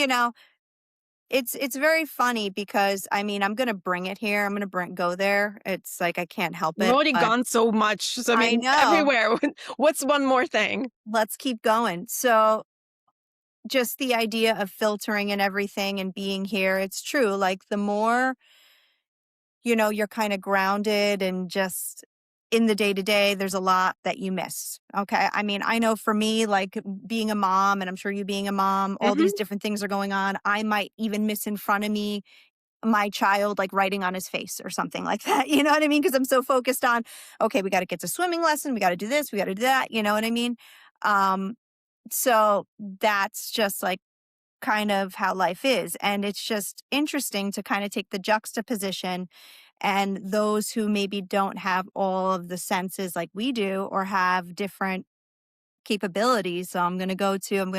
it's very funny because I mean, I'm gonna bring it here. I'm gonna go there. It's like I can't help We've it, already but gone so much. So I I mean, know. everywhere. What's one more thing? Let's keep going. So just the idea of filtering and everything and being here, it's true. Like the more you're kind of grounded and just in the day to day, there's a lot that you miss. Okay. I mean, I know for me, like being a mom, and I'm sure you being a mom, all these Hmm. different things are going on. I might even miss in front of me my child like writing on his face or something like that. You know what I mean? Because I'm so focused on, okay, we got to get to swimming lesson. We got to do this. We got to do that. You know what I mean? Um, so that's just like kind of how life is. And it's just interesting to kind of take the juxtaposition and those who maybe don't have all of the senses like we do or have different capabilities. So I'm going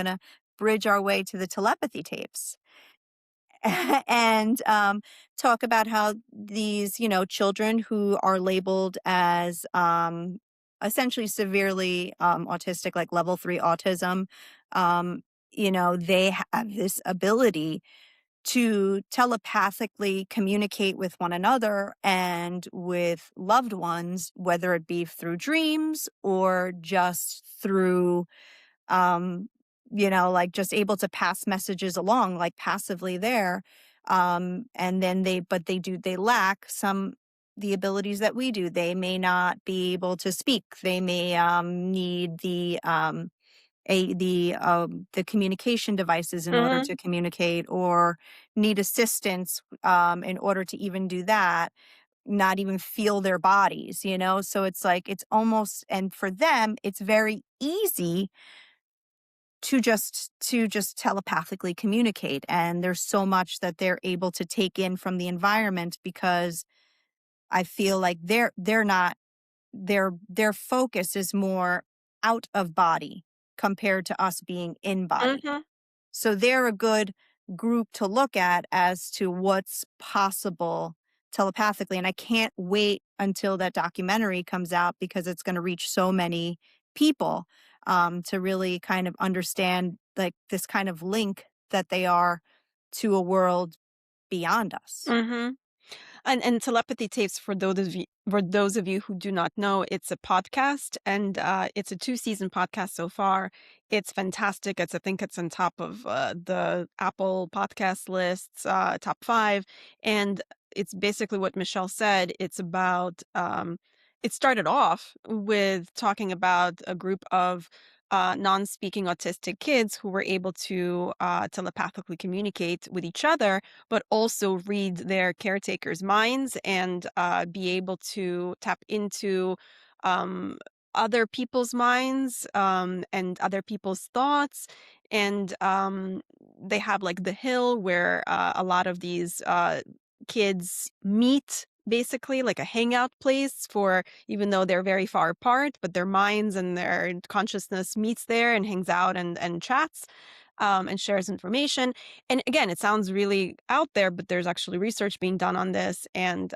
to bridge our way to the telepathy tapes. and talk about how these, children who are labeled as essentially severely autistic, like level 3 autism, um, they have this ability to telepathically communicate with one another and with loved ones, whether it be through dreams or just through, um, like just able to pass messages along, like passively there. And then they lack the abilities that we do. They may not be able to speak. They may need the communication devices in order to Mhm. communicate, or need assistance in order to even do that, not even feel their bodies, so it's like it's almost, and for them it's very easy to just telepathically communicate, and there's so much that they're able to take in from the environment, because I feel like they're not, their focus is more out of body compared to us being in body. Mhm. So they're a good group to look at as to what's possible telepathically. And I can't wait until that documentary comes out, because it's going to reach so many people, to really kind of understand like this kind of link that they are to a world beyond us. Mhm. And telepathy tapes, for those of you who do not know, it's a podcast, and it's a two-season podcast so far. It's fantastic. I think it's on top of the Apple podcast lists, top 5, and it's basically what Michelle said. It's about it started off with talking about a group of non-speaking autistic kids who were able to telepathically communicate with each other, but also read their caretakers' minds and be able to tap into um, other people's minds and other people's thoughts. And they have like the hill where a lot of these kids meet. Basically, like a hangout place for, even though they're very far apart, but their minds and their consciousness meets there and hangs out and chats and shares information. And again, it sounds really out there, but there's actually research being done on this, and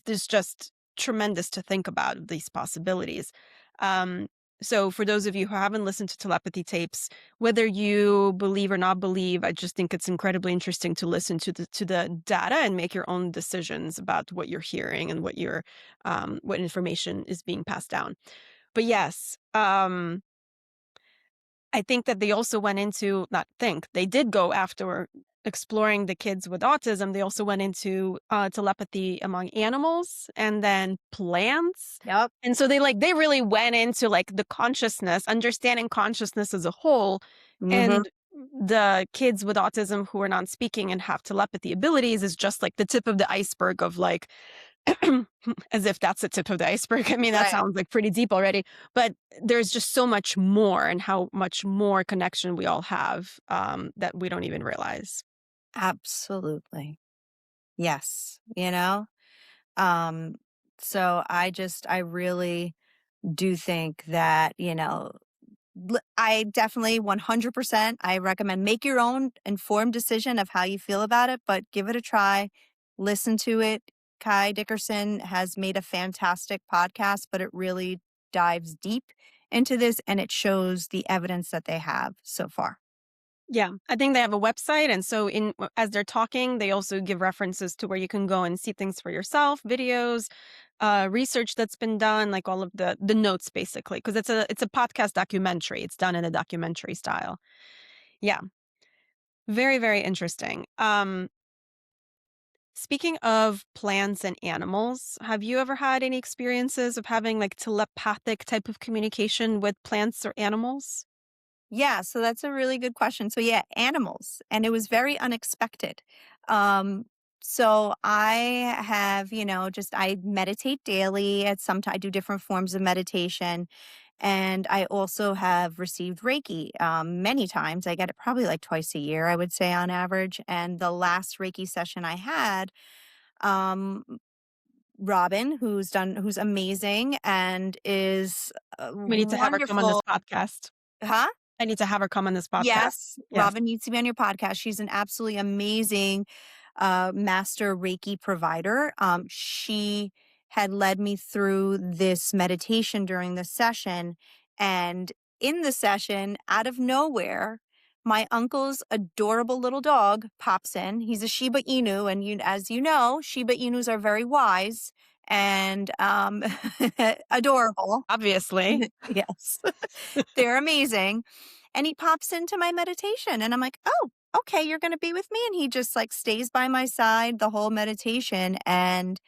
there's just tremendous to think about these possibilities. Um, so for those of you who haven't listened to telepathy tapes, whether you believe or not believe, I just think it's incredibly interesting to listen to the data and make your own decisions about what you're hearing and what information is being passed down. But yes, I think that they also went into, not think, they did go after exploring the kids with autism. They also went into telepathy among animals and then plants. Yep. And so they really went into like the consciousness, understanding consciousness as a whole. Hmm. And the kids with autism who are non speaking and have telepathy abilities is just like the tip of the iceberg of like as if that's the tip of the iceberg. I mean, that Right. sounds like pretty deep already, but there's just so much more, and how much more connection we all have that we don't even realize. Absolutely. Yes. Um, so I really do think that, I definitely 100%, I recommend make your own informed decision of how you feel about it, but give it a try. Listen to it. Kai Dickerson has made a fantastic podcast, but it really dives deep into this, and it shows the evidence that they have so far. Yeah, I think they have a website, and so as they're talking, they also give references to where you can go and see things for yourself, videos, research that's been done, like all of the notes basically, because it's a podcast documentary. It's done in a documentary style. Yeah, very very interesting. Speaking of plants and animals, have you ever had any experiences of having like telepathic type of communication with plants or animals? Yeah, so that's a really good question. So yeah, animals, and it was very unexpected. Um, so I have, just I meditate daily. At some I do different forms of meditation, and I also have received Reiki many times. I get it probably like twice a year, I would say on average. And the last Reiki session I had, um, Robin, who's amazing and is We need to have her come on this wonderful. podcast. Huh? I need to have her come on this podcast. Yes, Yes. Robin needs to be on your podcast. She's an absolutely amazing master Reiki provider. She had led me through this meditation during the session. And in the session, out of nowhere, my uncle's adorable little dog pops in. He's a Shiba Inu. And as you know, Shiba Inus are very wise and adorable. Obviously. Yes. They're amazing. And he pops into my meditation and I'm like, "Oh, okay, you're going to be with me." And he just like stays by my side the whole meditation. And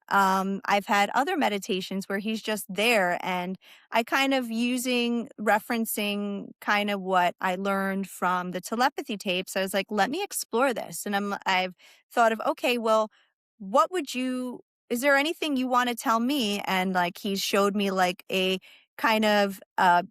I've had other meditations where he's just there and I kind of referencing kind of what I learned from the telepathy tapes. I was like, let me explore this. And I've thought of, okay, well, what would you, is there anything you want to tell me? And like, he showed me like a kind of a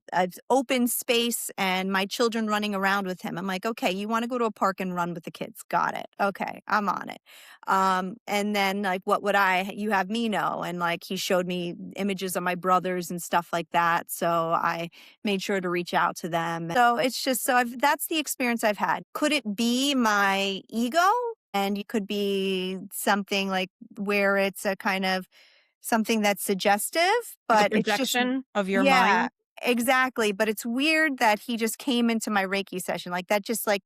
open space and my children running around with him. I'm like, okay, you want to go to a park and run with the kids. Got it. Okay. I'm on it. And then like, what would you have me know? And like, he showed me images of my brothers and stuff like that. So I made sure to reach out to them. So it's just, that's the experience I've had. Could it be my ego? And it could be something like where it's a kind of something that's suggestive, Like a but it's just, projection of your yeah, mind. exactly. But it's weird that he just came into my Reiki session. Like that just like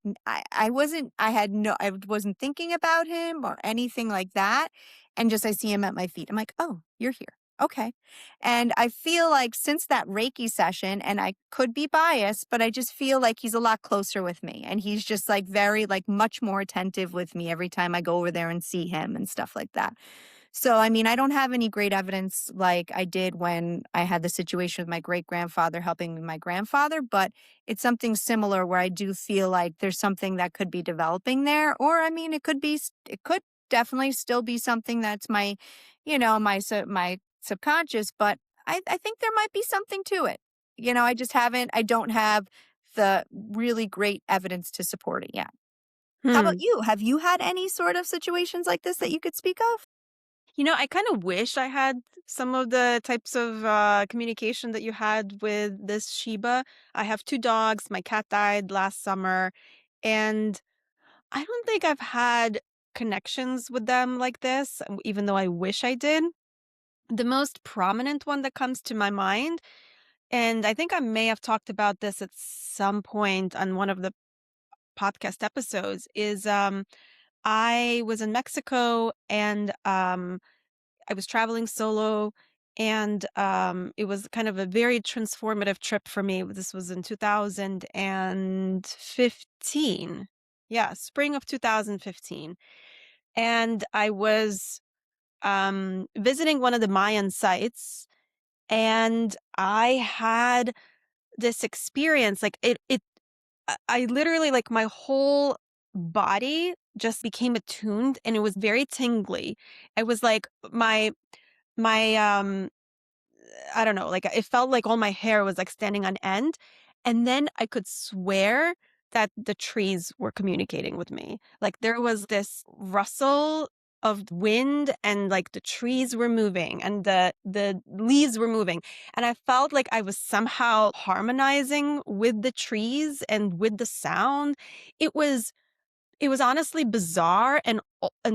I wasn't I had no I wasn't thinking about him or anything like that. And just I see him at my feet. I'm like, oh, you're here. Okay. And I feel like since that Reiki session, and I could be biased, but I just feel like he's a lot closer with me. And he's just like very like much more attentive with me every time I go over there and see him and stuff like that. So, I mean, I don't have any great evidence like I did when I had the situation with my great grandfather helping my grandfather, but it's something similar where I do feel like there's something that could be developing there. Or, I mean, it could definitely still be something that's my subconscious, but I think there might be something to it. I don't have the really great evidence to support it yet. How about Hmm. you? Have you had any sort of situations like this that you could speak of? I kind of wish I had some of the types of communication that you had with this Shiba. I have two dogs. My cat died last summer, and I don't think I've had connections with them like this, even though I wish I did. The most prominent one that comes to my mind, and I think I may have talked about this at some point on one of the podcast episodes, is I was in Mexico and I was traveling solo, and it was kind of a very transformative trip for me. This was in 2015. Yeah, spring of 2015. And I was visiting one of the Mayan sites, and I had this experience. Like I literally, like, my whole body just became attuned, and it was very tingly. It was like my I don't know, like, it felt like all my hair was, like, standing on end, and then I could swear that the trees were communicating with me. Like, there was this rustle of wind, and, like, the trees were moving, and the leaves were moving, and I felt like I was somehow harmonizing with the trees and with the sound. It was it was honestly bizarre and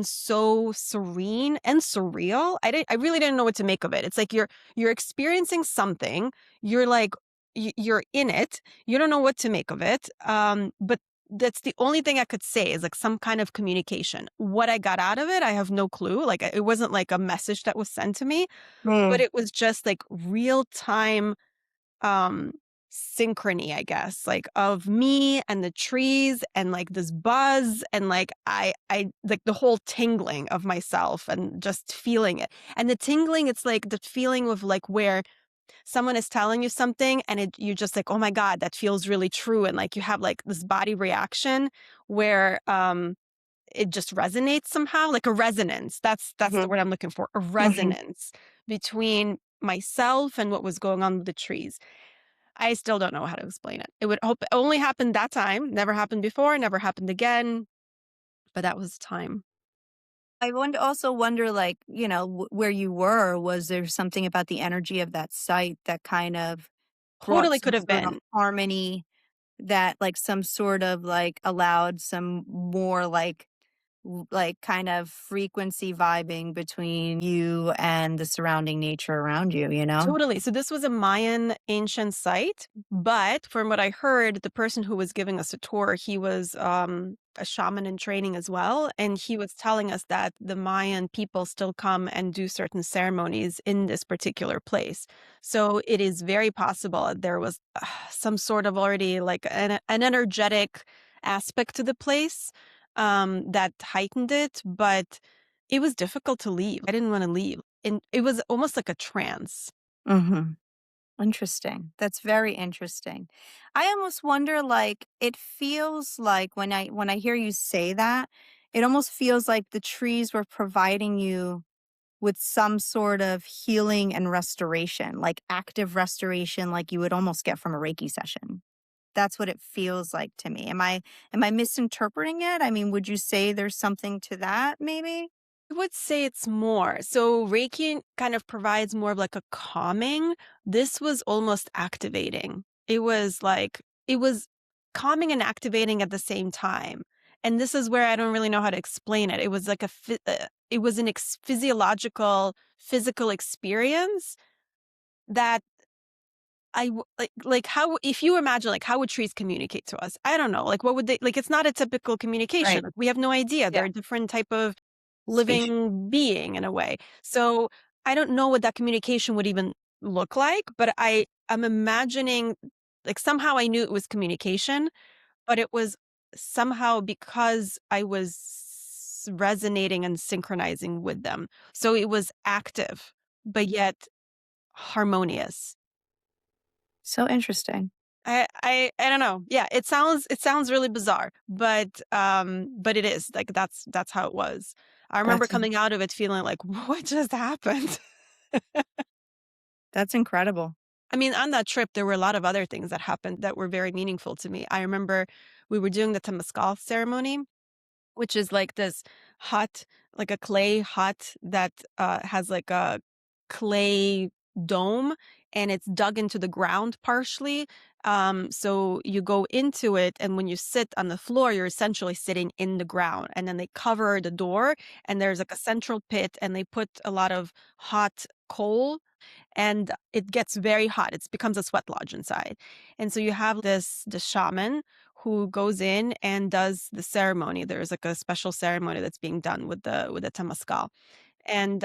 so serene and surreal. I really didn't know what to make of it. It's like you're experiencing something, you're like you're in it, you don't know what to make of it. But that's the only thing I could say is like some kind of communication. What I got out of it, I have no clue. Like it wasn't like a message that was sent to me, but Mm. it was just like real time um synchrony, I guess, like of me and the trees and like this buzz and like I like the whole tingling of myself and just feeling it. And the tingling, it's like the feeling of like where someone is telling you something and you just like, oh my God, that feels really true. And like you have like this body reaction where it just resonates somehow, like a resonance. That's the Mhm, word I'm looking for. A mhm. resonance between myself and what was going on with the trees. I still don't know how to explain it. It would hope only happened that time, never happened before, never happened again, but that was time. I also wonder, like, where you were, was there something about the energy of that site that kind of brought Totally some could have sort of been. harmony that like some sort of like allowed some more like kind of frequency vibing between you and the surrounding nature around you, you know? Totally. So this was a Mayan ancient site, but from what I heard, the person who was giving us a tour, he was a shaman in training as well, and he was telling us that the Mayan people still come and do certain ceremonies in this particular place. So it is very possible that there was some sort of already like an energetic aspect to the place that heightened it, but it was difficult to leave. I didn't want to leave. And it was almost like a trance. Mhm. Interesting. That's very interesting. I almost wonder like it feels like when I hear you say that, it almost feels like the trees were providing you with some sort of healing and restoration, like active restoration like you would almost get from a Reiki session. That's what it feels like to me. Am I misinterpreting it? I mean, would you say there's something to that maybe? I would say it's more. So Reiki kind of provides more of like a calming. This was almost activating. It was calming and activating at the same time. And this is where I don't really know how to explain it. It was like it was an physiological, physical experience that like how if you imagine like how would trees communicate to us? I don't know. Like what would they like it's not a typical communication. Right. Like, we have no idea. They're Yeah. a different type of Speech. living being in a way. So I don't know what that communication would even look like, but I'm imagining like somehow I knew it was communication, but it was somehow because I was resonating and synchronizing with them. So it was active, but yet harmonious. So interesting. I don't know. Yeah, it sounds really bizarre, but it is. Like that's how it was. I remember That's coming out of it feeling like, "What just happened?" that's incredible. I mean, on that trip, there were a lot of other things that happened that were very meaningful to me. I remember we were doing the Temescal ceremony, which is like this hut, like a clay hut that has like a clay dome and it's dug into the ground partially. So you go into it, and when you sit on the floor, you're essentially sitting in the ground. And then they cover the door, and there's like a central pit, and they put a lot of hot coal and it gets very hot. It becomes a sweat lodge inside. And so you have the shaman who goes in and does the ceremony. There's like a special ceremony that's being done with the temazcal. And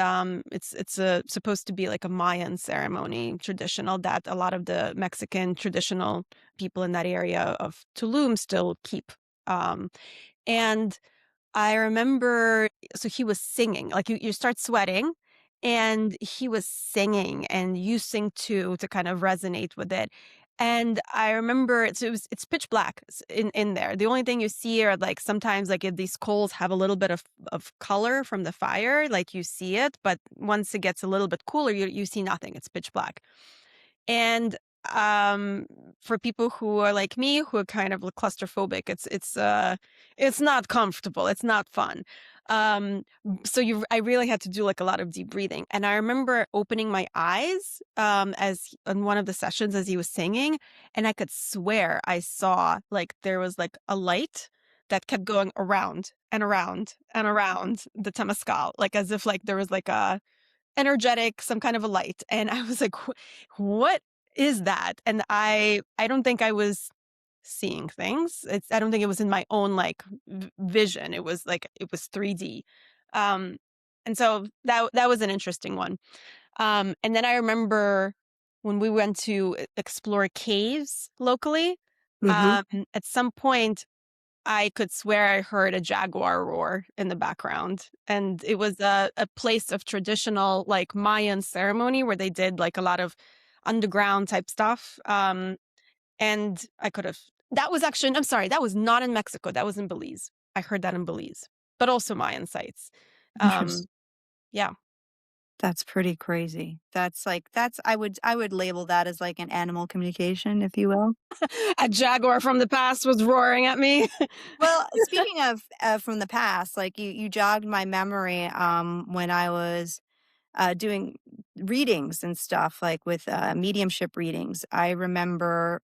supposed to be like a Mayan ceremony, traditional that a lot of the Mexican traditional people in that area of Tulum still keep. And I remember so he was singing, like, you start sweating, and he was singing, and you sing too to kind of resonate with it, and I remember it's pitch black in there. The only thing you see are, like, sometimes, like, if these coals have a little bit of color from the fire, like, you see it, but once it gets a little bit cooler, you see nothing, it's pitch black. And, um, for people who are like me, who are kind of claustrophobic, it's not comfortable, it's not fun. So I really had to do, like, a lot of deep breathing, and I remember opening my eyes, as in one of the sessions as he was singing, and I could swear I saw, like, there was, like, a light that kept going around and around and around the temazcal, like, as if, like, there was, like, a energetic, some kind of a light, and I was like, What is that?" And I don't think I was seeing things. I don't think it was in my own, like, vision. It was like it was 3D. Um, and so that was an interesting one. And then I remember when we went to explore caves locally, Mhm. um, at some point I could swear I heard a jaguar roar in the background, and it was a place of traditional, like, Mayan ceremony where they did, like, a lot of underground type stuff, and I could have that was actually I'm sorry, that was not in Mexico, that was in Belize. I heard that in Belize, but also Mayan sites. Um, Interest yeah. That's pretty crazy. That's I would label that as like an animal communication, if you will. A jaguar from the past was roaring at me. Well, speaking of, from the past, like you jogged my memory, when I was, doing readings and stuff, like with, mediumship readings. I remember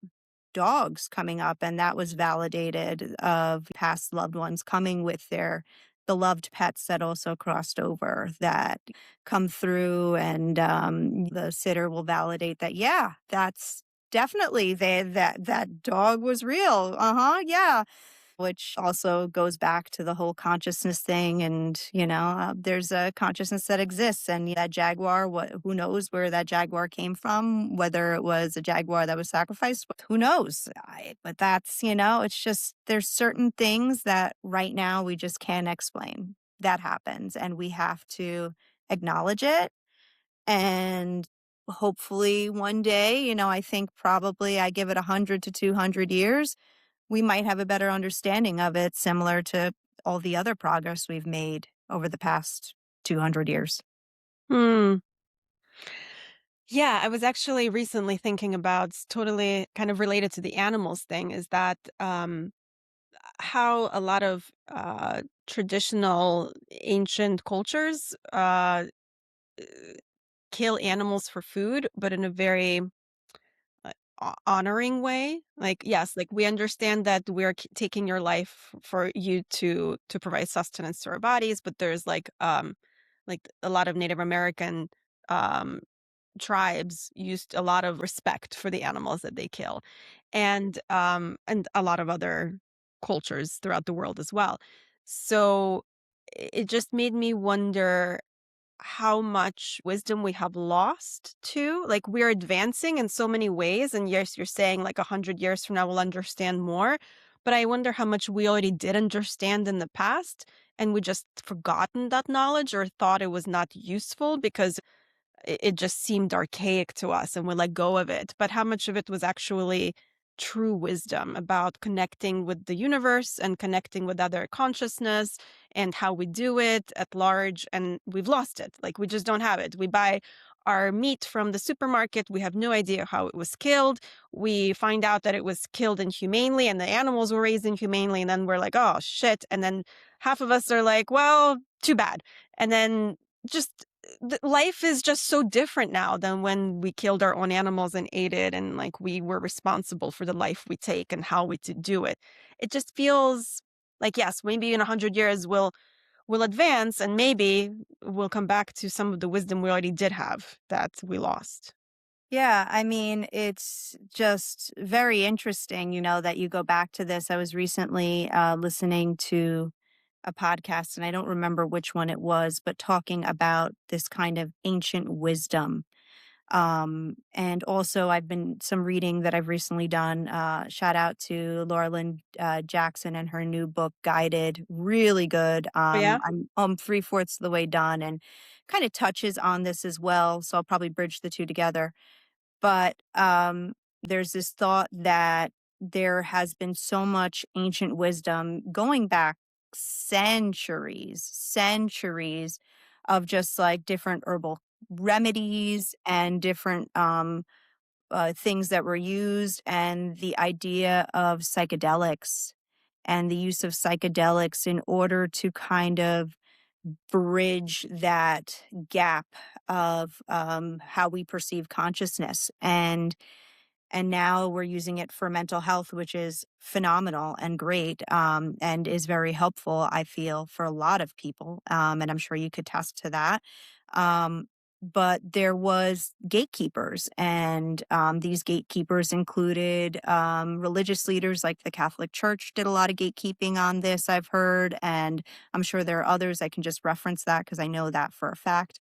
dogs coming up, and that was validated of past loved ones coming with their beloved pets that also crossed over that come through, and the sitter will validate that, yeah, that's definitely that dog was real. Uh-huh, yeah. Which also goes back to the whole consciousness thing, and there's a consciousness that exists, and that jaguar, what who knows where that jaguar came from, whether it was a jaguar that was sacrificed, who knows. But that's, it's just, there's certain things that right now we just can't explain that happens, and we have to acknowledge it. And hopefully one day, I think probably I give it 100 to 200 years, we might have a better understanding of it, similar to all the other progress we've made over the past 200 years. Hmm. Yeah, I was actually recently thinking about totally kind of related to the animals thing is that how a lot of traditional ancient cultures kill animals for food, but in a very honoring way. Like, yes, like we understand that we're taking your life for you to provide sustenance to our bodies, but there's like a lot of Native American um tribes used a lot of respect for the animals that they kill, and a lot of other cultures throughout the world as well. So it just made me wonder how much wisdom we have lost too. Like, we're advancing in so many ways, and yes, you're saying like 100 years from now we'll understand more, but I wonder how much we already did understand in the past, and we just forgotten that knowledge or thought it was not useful because it just seemed archaic to us and we let go of it. But how much of it was actually true wisdom about connecting with the universe and connecting with other consciousness and how we do it at large? And we've lost it. Like, we just don't have it. We buy our meat from the supermarket. We have no idea how it was killed. We find out that it was killed inhumanely and the animals were raised inhumanely. And then we're like, oh, shit. And then half of us are like, well, too bad. And then just life is just so different now than when we killed our own animals and ate it, and like we were responsible for the life we take and how we to do it. It just feels like, yes, maybe in 100 years we'll advance, and maybe we'll come back to some of the wisdom we already did have that we lost. Yeah, I mean, it's just very interesting, that you go back to this. I was recently listening to a podcast, and I don't remember which one it was, but talking about this kind of ancient wisdom. And also, I've been some reading that I've recently done. Shout out to Laura Lynn Jackson and her new book, Guided. Really good. Oh yeah. I'm three-fourths of the way done, and kind of touches on this as well. So I'll probably bridge the two together. But there's this thought that there has been so much ancient wisdom going back centuries of just like different herbal remedies and different things that were used, and the idea of psychedelics and the use of psychedelics in order to kind of bridge that gap of how we perceive consciousness. And now we're using it for mental health, which is phenomenal and great, and is very helpful, I feel, for a lot of people. And I'm sure you could attest to that. Um, but there was gatekeepers, and these gatekeepers included religious leaders, like the Catholic Church did a lot of gatekeeping on this, I've heard, and I'm sure there are others. I can just reference that because I know that for a fact,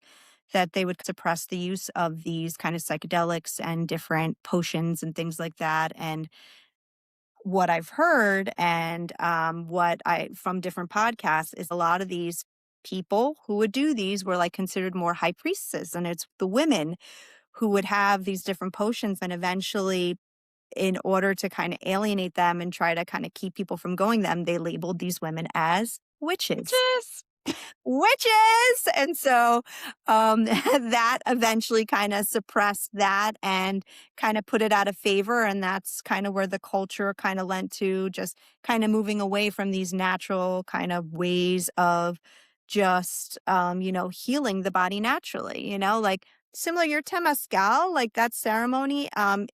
that they would suppress the use of these kind of psychedelics and different potions and things like that. And what I've heard, and what I from different podcasts, is a lot of these people who would do these were like considered more high priestesses, and it's the women who would have these different potions, and eventually, in order to kind of alienate them and try to kind of keep people from going them, they labeled these women as witches. Witches. Witches! And so, that eventually kinda suppressed that and kinda put it out of favor, and that's kinda where the culture kinda lent to, just kinda moving away from these natural kind of ways of just, healing the body naturally, like Similar, your temazcal, like that ceremony,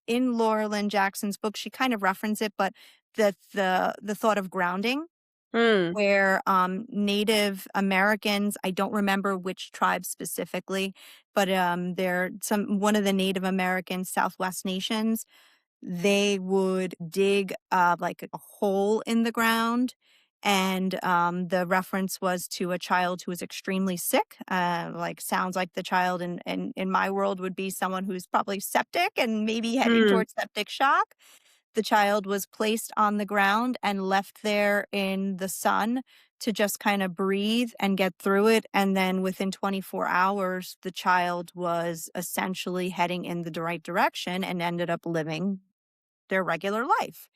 in Laura Lynn Jackson's book, she kind of referenced it, but the thought of grounding Mm, where, Native Americans, I don't remember which tribe specifically, but, they're some one of the Native American Southwest nations, they would dig, like, a hole in the ground, and, the reference was to a child who was extremely sick, like, sounds like the child in my world would be someone who's probably septic and maybe heading mm. towards septic shock. The child was placed on the ground and left there in the sun to just kinda breathe and get through it, and then within 24 hours, the child was essentially heading in the right direction and ended up living their regular life.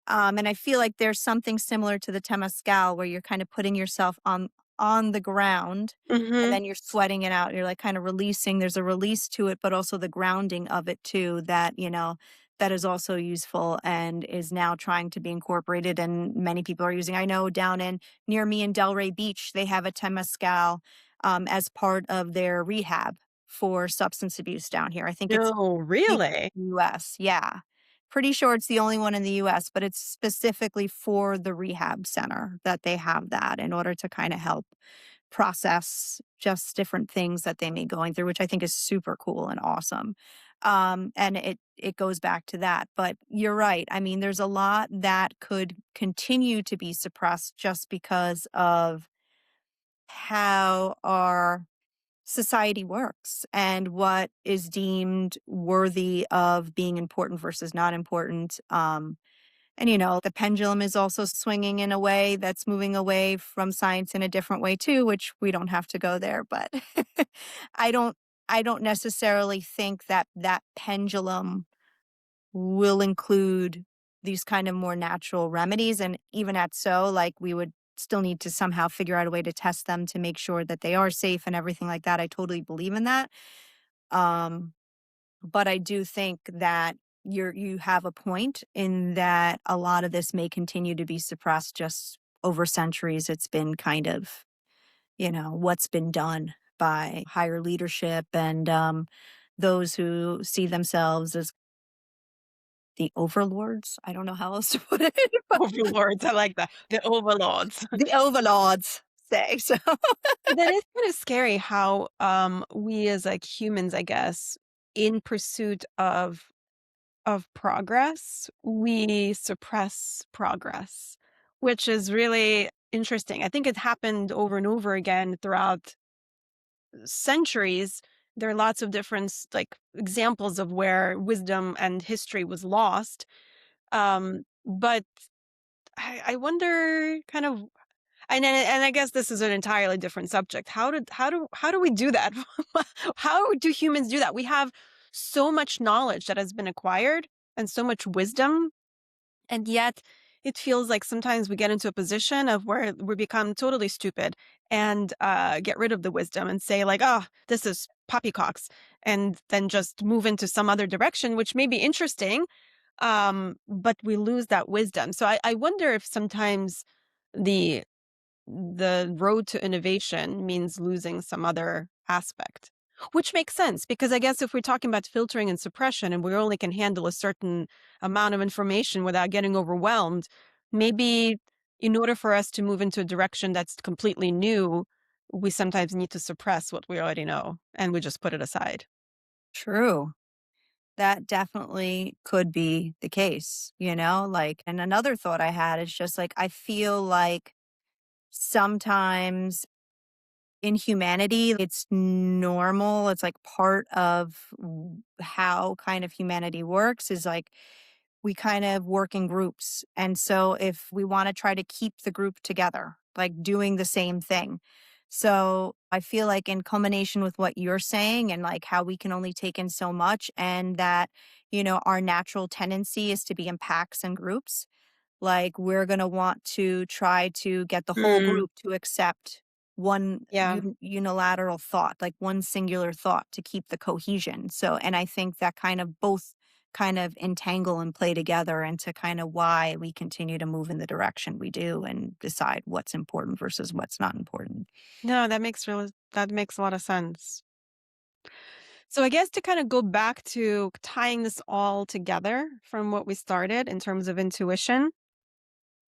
And I feel like there's something similar to the temazcal where you're kind of putting yourself on the ground and Mhm. then you're sweating it out. You're like kind of releasing. There's a release to it, but also the grounding of it too that, that is also useful and is now trying to be incorporated and many people are using. I know down in near me in Delray Beach, they have a temazcal as part of their rehab for substance abuse down here. I think it's No, the really? US. Yeah. Pretty sure it's the only one in the US, but it's specifically for the rehab center that they have that in order to kinda help process just different things that they may be going through, which I think is super cool and awesome. And it goes back to that, but you're right. I mean, there's a lot that could continue to be suppressed just because of how our society works and what is deemed worthy of being important versus not important. And the pendulum is also swinging in a way that's moving away from science in a different way too, which we don't have to go there. But I don't, I don't necessarily think that that pendulum will include these kind of more natural remedies. And even at so, like we would still need to somehow figure out a way to test them to make sure that they are safe and everything like that. I totally believe in that. Um, but I do think that you have a point in that a lot of this may continue to be suppressed just over centuries. It's been kind of, what's been done by higher leadership and those who see themselves as the overlords? I don't know how else to put it, but Overlords, I like that. The overlords. the overlords say so. That is kinda scary how, we as, like, humans, I guess, in pursuit of progress, we suppress progress, which is really interesting. I think it happened over and over again throughout centuries. There are lots of different like examples of where wisdom and history was lost. But I wonder kind of and I guess this is an entirely different subject. How do we do that? How do humans do that? We have so much knowledge that has been acquired and so much wisdom, and yet it feels like sometimes we get into a position of where we become totally stupid and get rid of the wisdom and say like, oh, this is poppycocks, and then just move into some other direction, which may be interesting, but we lose that wisdom. So I wonder if sometimes the the road to innovation means losing some other aspect, which makes sense because I guess if we're talking about filtering and suppression and we only can handle a certain amount of information without getting overwhelmed, maybe in order for us to move into a direction that's completely new, we sometimes need to suppress what we already know and we just put it aside. True. That definitely could be the case, like, and another thought I had is just like, I feel like sometimes in humanity, it's normal. It's like part of how kind of humanity works is like we kind of work in groups. And so if we want to try to keep the group together, like doing the same thing. So I feel like in combination with what you're saying and like how we can only take in so much and that, our natural tendency is to be in packs and groups, like, we're gonna want to try to get the whole Mm, group to accept one yeah. unilateral thought, like one singular thought to keep the cohesion. So and I think that kind of both kind of entangle and play together into kind of why we continue to move in the direction we do and decide what's important versus what's not important. No, that makes a lot of sense. So I guess to kind of go back to tying this all together from what we started in terms of intuition,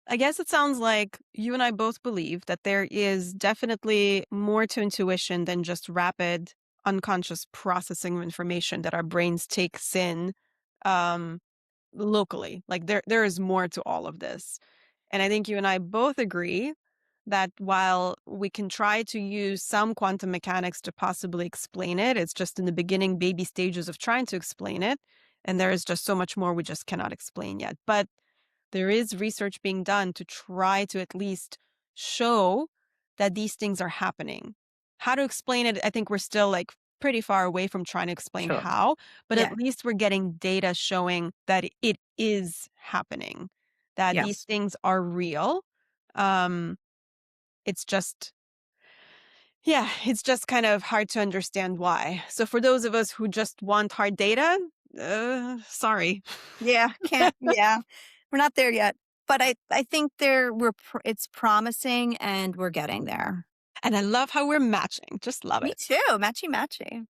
I guess it sounds like you and I both believe that there is definitely more to intuition than just rapid unconscious processing of information that our brains takes in um, locally. Like there is more to all of this. And I think you and I both agree that while we can try to use some quantum mechanics to possibly explain it, it's just in the beginning baby stages of trying to explain it. And there is just so much more we just cannot explain yet. But there is research being done to try to at least show that these things are happening. How to explain it, I think we're still like pretty far away from trying to explain Sure. how, but at Yeah. least we're getting data showing that it is happening, that these Yes. things are real. Um, it's just, yeah, it's just kind of hard to understand why. So for those of us who just want hard data, sorry. Yeah. Can't. Yeah. We're not there yet. But I think it's promising and we're getting there. And I love how we're matching. Just love Me it. too. Matchy matchy.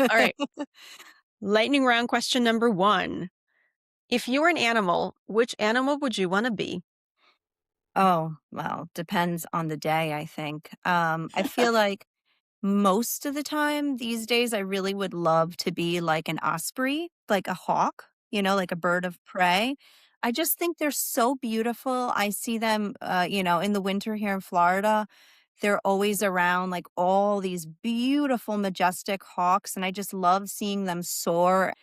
All right. Lightning round question number one. If you were an animal, which animal would you want to be? Oh, well, depends on the day, I think. I feel like most of the time these days, I really would love to be like an osprey, like a hawk, like a bird of prey. I just think they're so beautiful. I see them, in the winter here in Florida. They're always around, like all these beautiful, majestic hawks. And I just love seeing them soar.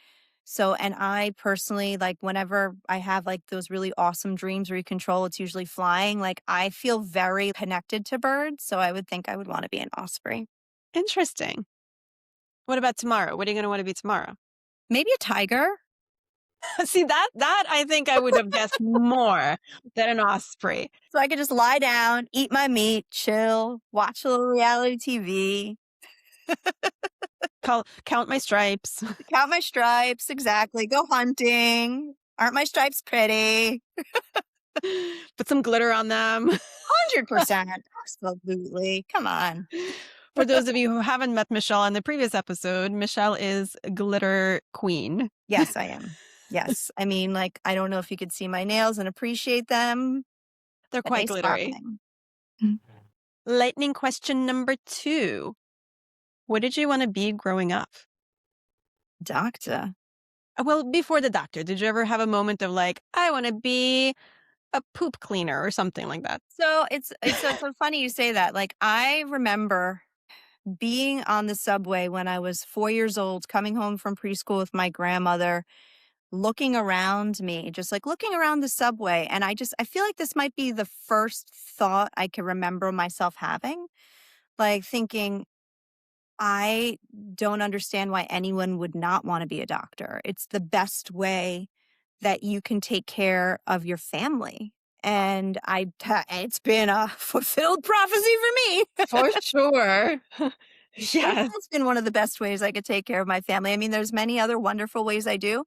So, and I personally, like, whenever I have like those really awesome dreams where you control, it's usually flying. Like, I feel very connected to birds. So, I would think I would want to be an osprey. Interesting. What about tomorrow? What are you going to want to be tomorrow? Maybe a tiger. See that I think I would have guessed more than an osprey. So I could just lie down, eat my meat, chill, watch a little reality TV, Count my stripes. count my stripes. Exactly. Go hunting. Aren't my stripes pretty? Put some glitter on them. 100%. Absolutely. Come on. For those of you who haven't met Michelle on the previous episode, Michelle is glitter queen. Yes, I am. Yes. I mean, like, I don't know if you could see my nails and appreciate them, They're but quite they glittery. sparkling. Mm. Lightning question number two. What did you want to be growing up? Doctor. Well, before the doctor, did you ever have a moment of like, I want to be a poop cleaner or something like that? So it's so funny you say that. Like, I remember being on the subway when I was 4 years old, coming home from preschool with my grandmother, looking around me, just like looking around the subway. And I feel like this might be the first thought I can remember myself having, like thinking, I don't understand why anyone would not want to be a doctor. It's the best way that you can take care of your family. And it's been a fulfilled prophecy for me. For sure. Yes. It's been one of the best ways I could take care of my family. I mean, there's many other wonderful ways I do,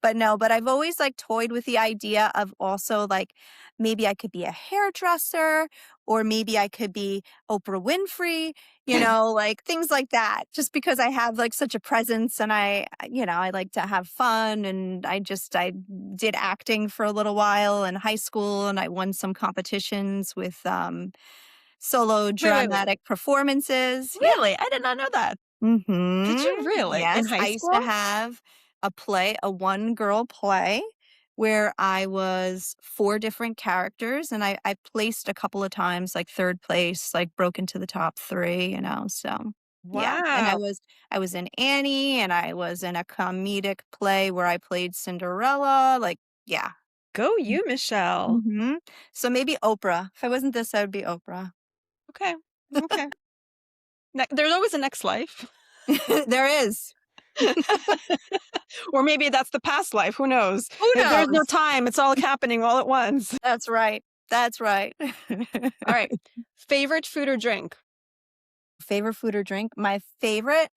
but no, but I've always like toyed with the idea of also like maybe I could be a hairdresser or maybe I could be Oprah Winfrey, like things like that. Just because I have like such a presence and I like to have fun and I did acting for a little while in high school and I won some competitions with solo Wait. dramatic performances. Yeah. Really? I did not know that. Did you Mhm. really? In Yes, high I used to school? have a one-girl play where I was 4 different characters, and I placed a couple of times, like 3rd place, like broke into the top 3, so yeah, and I Wow. was I was in Annie, and I was in a comedic play where I played Cinderella, like, yeah. Go you, Michelle. Mhm. So maybe Oprah. If I wasn't this, I would be Oprah. Okay. Okay. There's always a next life. There is. Or maybe that's the past life. Who knows? Who There's no knows? time. It's all happening all at once. That's right. That's right. All right. Favorite food or drink? Favorite food or drink? My favorite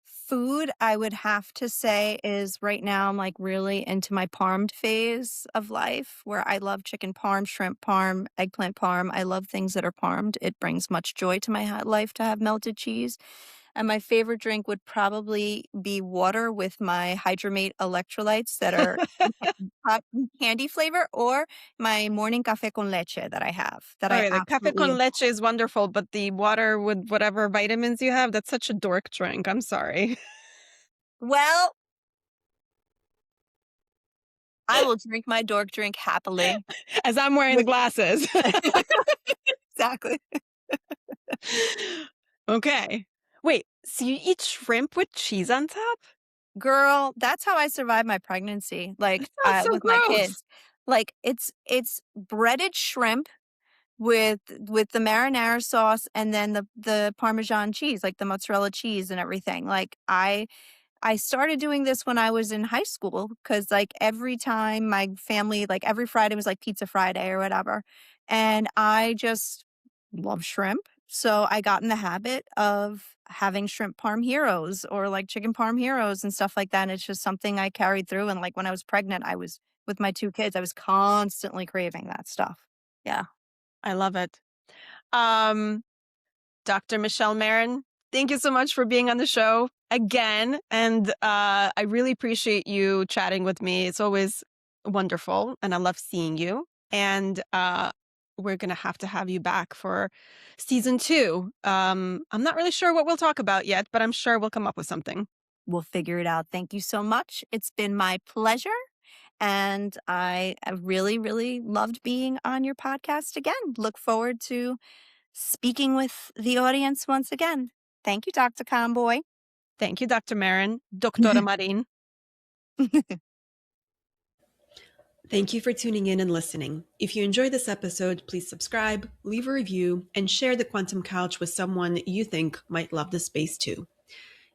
food, I would have to say, is right now I'm like really into my parmed phase of life where I love chicken parm, shrimp parm, eggplant parm. I love things that are parmed. It brings much joy to my life to have melted cheese. And my favorite drink would probably be water with my Hydramate electrolytes that are candy flavor, or my morning café con leche that I have that I Okay, the cafe absolutely con adore. leche is wonderful, but the water with whatever vitamins you have, that's such a dork drink. I'm sorry. Well, I will drink my dork drink happily. As I'm wearing the With glasses. exactly. Okay. Wait, so you eat shrimp with cheese on top? Girl, that's how I survived my pregnancy, That sounds so with my gross. kids. Like, it's breaded shrimp with the marinara sauce and then the Parmesan cheese, like the mozzarella cheese and everything. Like, I started doing this when I was in high school because, like, every time my family, like, every Friday was, like, Pizza Friday or whatever, and I just love shrimp, so I got in the habit of having shrimp parm heroes or, like, chicken parm heroes and stuff like that, and it's just something I carried through, and, like, when I was pregnant, I was with my 2 kids, I was constantly craving that stuff. Yeah. I love it. Um, Dr. Michelle Marin, thank you so much for being on the show again. And I really appreciate you chatting with me. It's always wonderful, and I love seeing you. And we're going to have you back for season 2. I'm not really sure what we'll talk about yet, but I'm sure we'll come up with something. We'll figure it out. Thank you so much. It's been my pleasure. And I really, really loved being on your podcast again. Look forward to speaking with the audience once again. Thank you, Dr. Conboy. Thank you, Dr. Marin. Doctora Marin. Thank you for tuning in and listening. If you enjoyed this episode, please subscribe, leave a review, and share the Quantum Couch with someone you think might love this space too.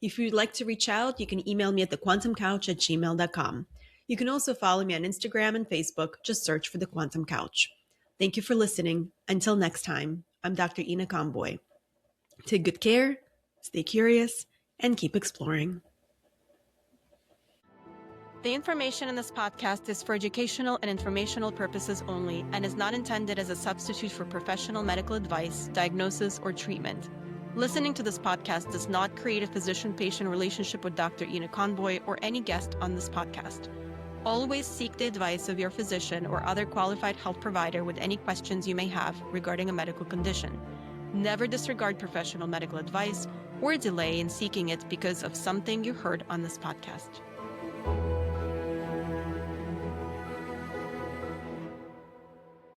If you'd like to reach out, you can email me at thequantumcouch@gmail.com. You can also follow me on Instagram and Facebook. Just search for The Quantum Couch. Thank you for listening. Until next time, I'm Dr. Icahn Conboy. Take good care, stay curious, and keep exploring. The information in this podcast is for educational and informational purposes only and is not intended as a substitute for professional medical advice, diagnosis, or treatment. Listening to this podcast does not create a physician-patient relationship with Dr. Icahn Conboy or any guest on this podcast. Always seek the advice of your physician or other qualified health provider with any questions you may have regarding a medical condition. Never disregard professional medical advice or delay in seeking it because of something you heard on this podcast.